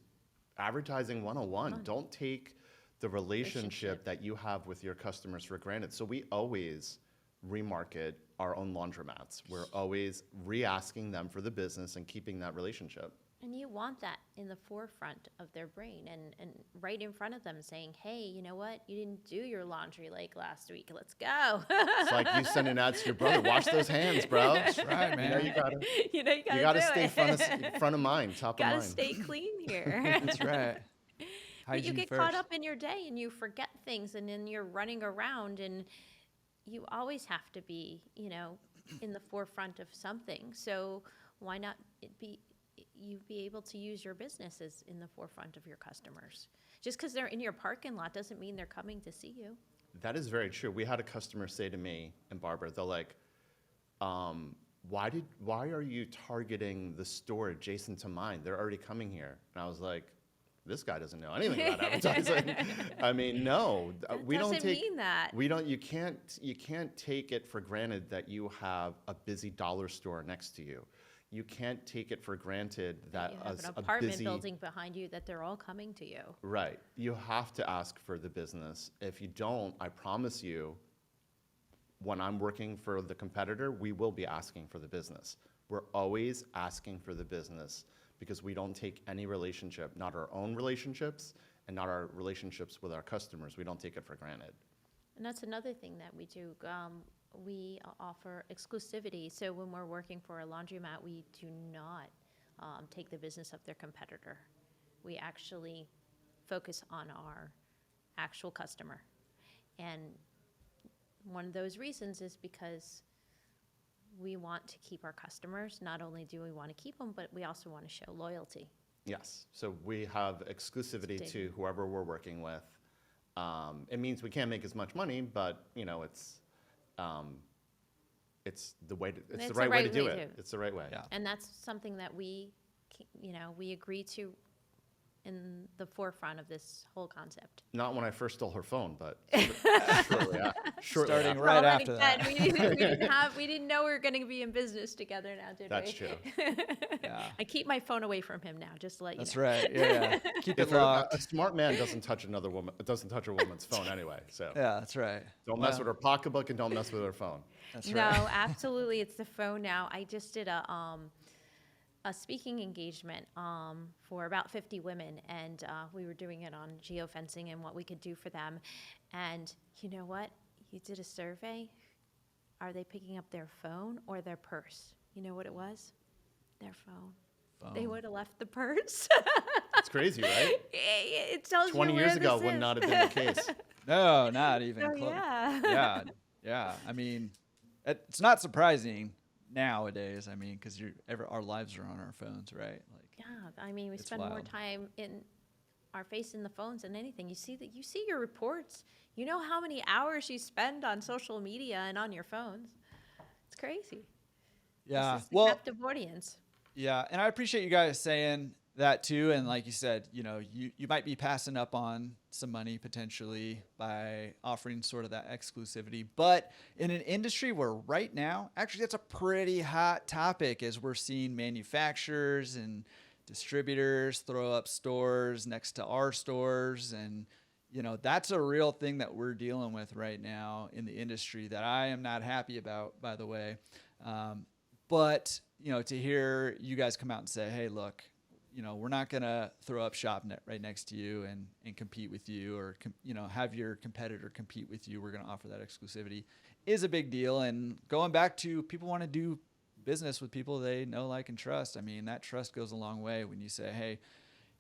advertising 101. Don't take the relationship that you have with your customers for granted." So we always remarket our own laundromats. We're always re-asking them for the business and keeping that relationship. And you want that in the forefront of their brain and right in front of them saying, hey, you know what? You didn't do your laundry like last week. Let's go. It's like you send an ad to your brother, "Wash those hands, bro." That's right, man. You you gotta do stay it. front of mind, top of Gotta mind. stay clean here. That's right. But you Hygiene get first. caught up in your day and you forget things and then you're running around and you always have to be, in the forefront of something. So why not you be able to use your businesses in the forefront of your customers? Just because they're in your parking lot doesn't mean they're coming to see you. That is very true. We had a customer say to me and Barbara, they're like, why are you targeting the store adjacent to mine? They're already coming here. And I was like, this guy doesn't know anything about advertising. I mean, no, we don't doesn't mean that. you can't take it for granted that you have a busy dollar store next to you. You can't take it for granted that You have an a apartment busy building behind you that they're all coming to you. Right. You have to ask for the business. If you don't, I promise you, when I'm working for the competitor, we will be asking for the business. We're always asking for the business because we don't take any relationship, not our own relationships and not our relationships with our customers. We don't take it for granted. And that's another thing that we do. We offer exclusivity. So when we're working for a laundromat, we do not take the business of their competitor. We actually focus on our actual customer. And one of those reasons is because we want to keep our customers. Not only do we want to keep them, but we also want to show loyalty. Yes. So we have exclusivity to whoever we're working with. It means we can't make as much money, but it's the right way to do it. It's the right way. Yeah. And that's something that we agree to in the forefront of this whole concept. Not when I first stole her phone, but shortly Starting after. right Well, then after that. again, we didn't know we were going to be in business together now, did we? That's true. Yeah. I keep my phone away from him now, just to let you That's know. right. Yeah. Keep it If a locked. smart man doesn't touch another woman, doesn't touch a woman's phone anyway. So Yeah, that's right. don't mess with her pocketbook and don't mess with her phone. That's No, right. absolutely, it's the phone now. I just did a speaking engagement for about 50 women, and we were doing it on geofencing and what we could do for them. And you know what? You did a survey. Are they picking up their phone or their purse? You know what it was? Their phone. They would have left the purse. It's crazy, right? It tells 20 you years where ago this would is. not have been the case. No, not even Oh, close. yeah. Yeah. Yeah. I mean, it's not surprising nowadays. I mean, because our lives are on our phones, right? Like, Yeah, I mean, we It's spend more wild. time in our face in the phones than anything. You see your reports. You know how many hours you spend on social media and on your phones. It's crazy. yeah. This is the Well, captive audience. yeah, and I appreciate you guys saying that too. And like you said, you might be passing up on some money potentially by offering sort of that exclusivity. But in an industry where right now, actually, that's a pretty hot topic as we're seeing manufacturers and distributors throw up stores next to our stores. And, that's a real thing that we're dealing with right now in the industry that I am not happy about, by the way. But, to hear you guys come out and say, hey, look, we're not going to throw up shop right next to you and compete with you, or, have your competitor compete with you. We're going to offer that exclusivity is a big deal. And going back to people want to do business with people they know, like, and trust. I mean, that trust goes a long way when you say, hey,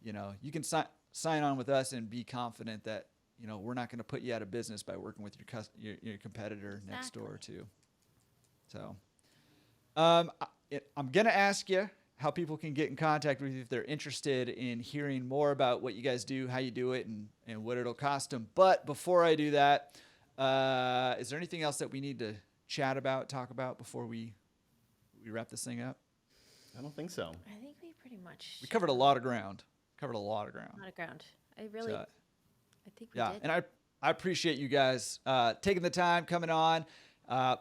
you can sign on with us and be confident that, we're not going to put you out of business by working with your competitor next door too. So I'm going to ask you how people can get in contact with you if they're interested in hearing more about what you guys do, how you do it, and what it'll cost them. But before I do that, is there anything else that we need to talk about before we wrap this thing up? I don't think so. I think we pretty much We covered a lot of ground. A lot of ground. I think we did. And I appreciate you guys taking the time, coming on,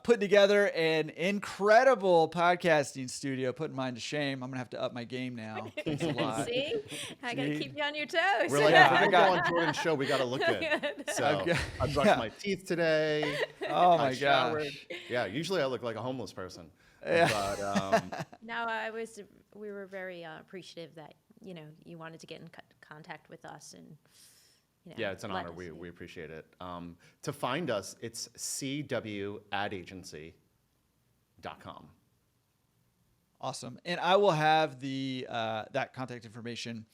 putting together an incredible podcasting studio, putting mine to shame. I'm going to have to up my game now. It's a lot. See? I got to keep you on your toes. We're like, Yeah, if I we're got- going to go on Jordan's show, we got to look good. So I brushed my teeth today. Oh I my showered. gosh. Yeah, usually I look like a homeless person. Yeah. But No, we were very appreciative that, you wanted to get in contact with us and, yeah, it's an let honor. us- We appreciate it. To find us, it's cwadagency.com. Awesome. And I will have that contact information.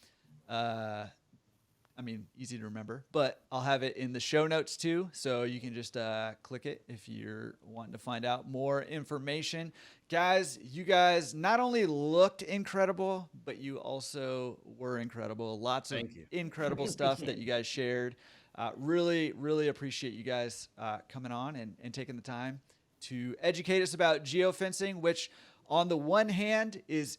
Easy to remember, but I'll have it in the show notes too. So you can just click it if you're wanting to find out more information. Guys, you guys not only looked incredible, but you also were incredible. Lots of incredible stuff that you guys shared. Really, really appreciate you guys coming on and taking the time to educate us about geofencing, which on the one hand is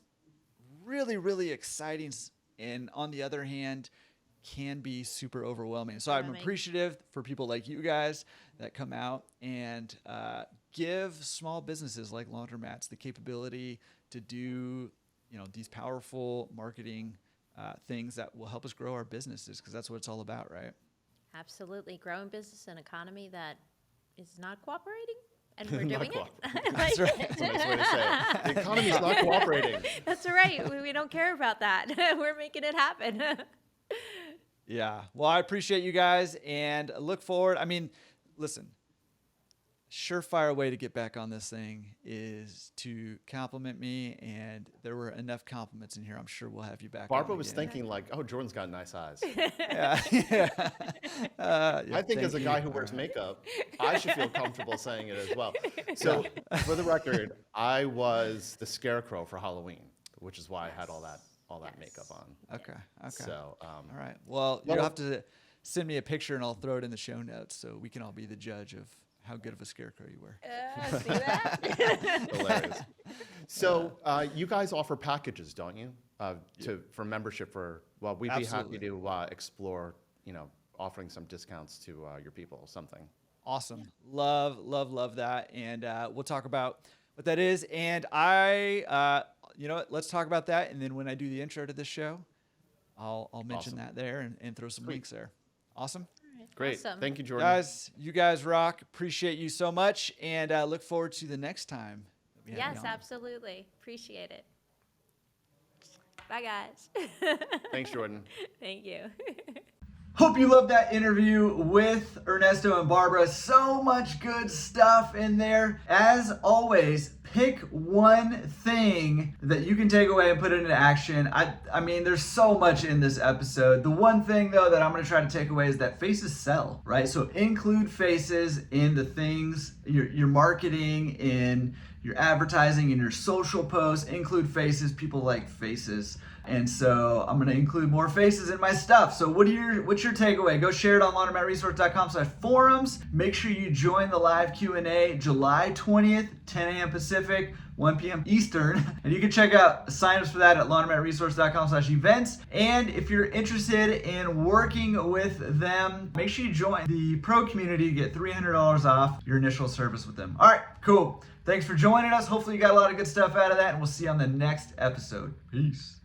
really, really exciting, and on the other hand can be super overwhelming. So I'm appreciative for people like you guys that come out and give small businesses like laundromats the capability to do, these powerful marketing things that will help us grow our businesses, because that's what it's all about, right? Absolutely. Growing business and economy that is not cooperating, and we're doing it. That's right. That's a nice way to say it. The economy's not cooperating. That's all right. We don't care about that. We're making it happen. Yeah. Well, I appreciate you guys and look forward. Listen, surefire way to get back on this thing is to compliment me, and there were enough compliments in here. I'm sure we'll have you back. Barbara on was again. thinking like, oh, Jordan's got nice eyes. Yeah. I think as a guy who wears makeup, I should feel comfortable saying it as well. So for the record, I was the scarecrow for Halloween, which is why I had all that makeup on. Okay. So, All right. Well, you'll have to send me a picture and I'll throw it in the show notes so we can all be the judge of how good of a scarecrow you were. See that? hilarious. So you guys offer packages, don't you? For membership we'd be happy to explore, offering some discounts to your people, something. Awesome. Love that. And we'll talk about what that is. And you know what? Let's talk about that. And then when I do the intro to this show, I'll mention that there and throw some links there. Awesome. Great. Awesome. Thank you, Jordan. Guys, you guys rock. Appreciate you so much. And look forward to the next time. that we have you Yes, on. absolutely. Appreciate it. Bye, guys. Thanks, Jordan. Thank you. Hope you loved that interview with Ernesto and Barbara. So much good stuff in there. As always, pick one thing that you can take away and put it into action. I mean, there's so much in this episode. The one thing, though, that I'm going to try to take away is that faces sell, right? So include faces in the things, your marketing, in your advertising, in your social posts. Include faces. People like faces. And so I'm going to include more faces in my stuff. So what's your takeaway? Go share it on laundromatresource.com/forums. Make sure you join the live Q&A July 20th, 10 a.m. Pacific, 1 p.m. Eastern. And you can check out signups for that at laundromatresource.com/events. And if you're interested in working with them, make sure you join the pro community to get $300 off your initial service with them. All right, cool. Thanks for joining us. Hopefully you got a lot of good stuff out of that, and we'll see you on the next episode. Peace.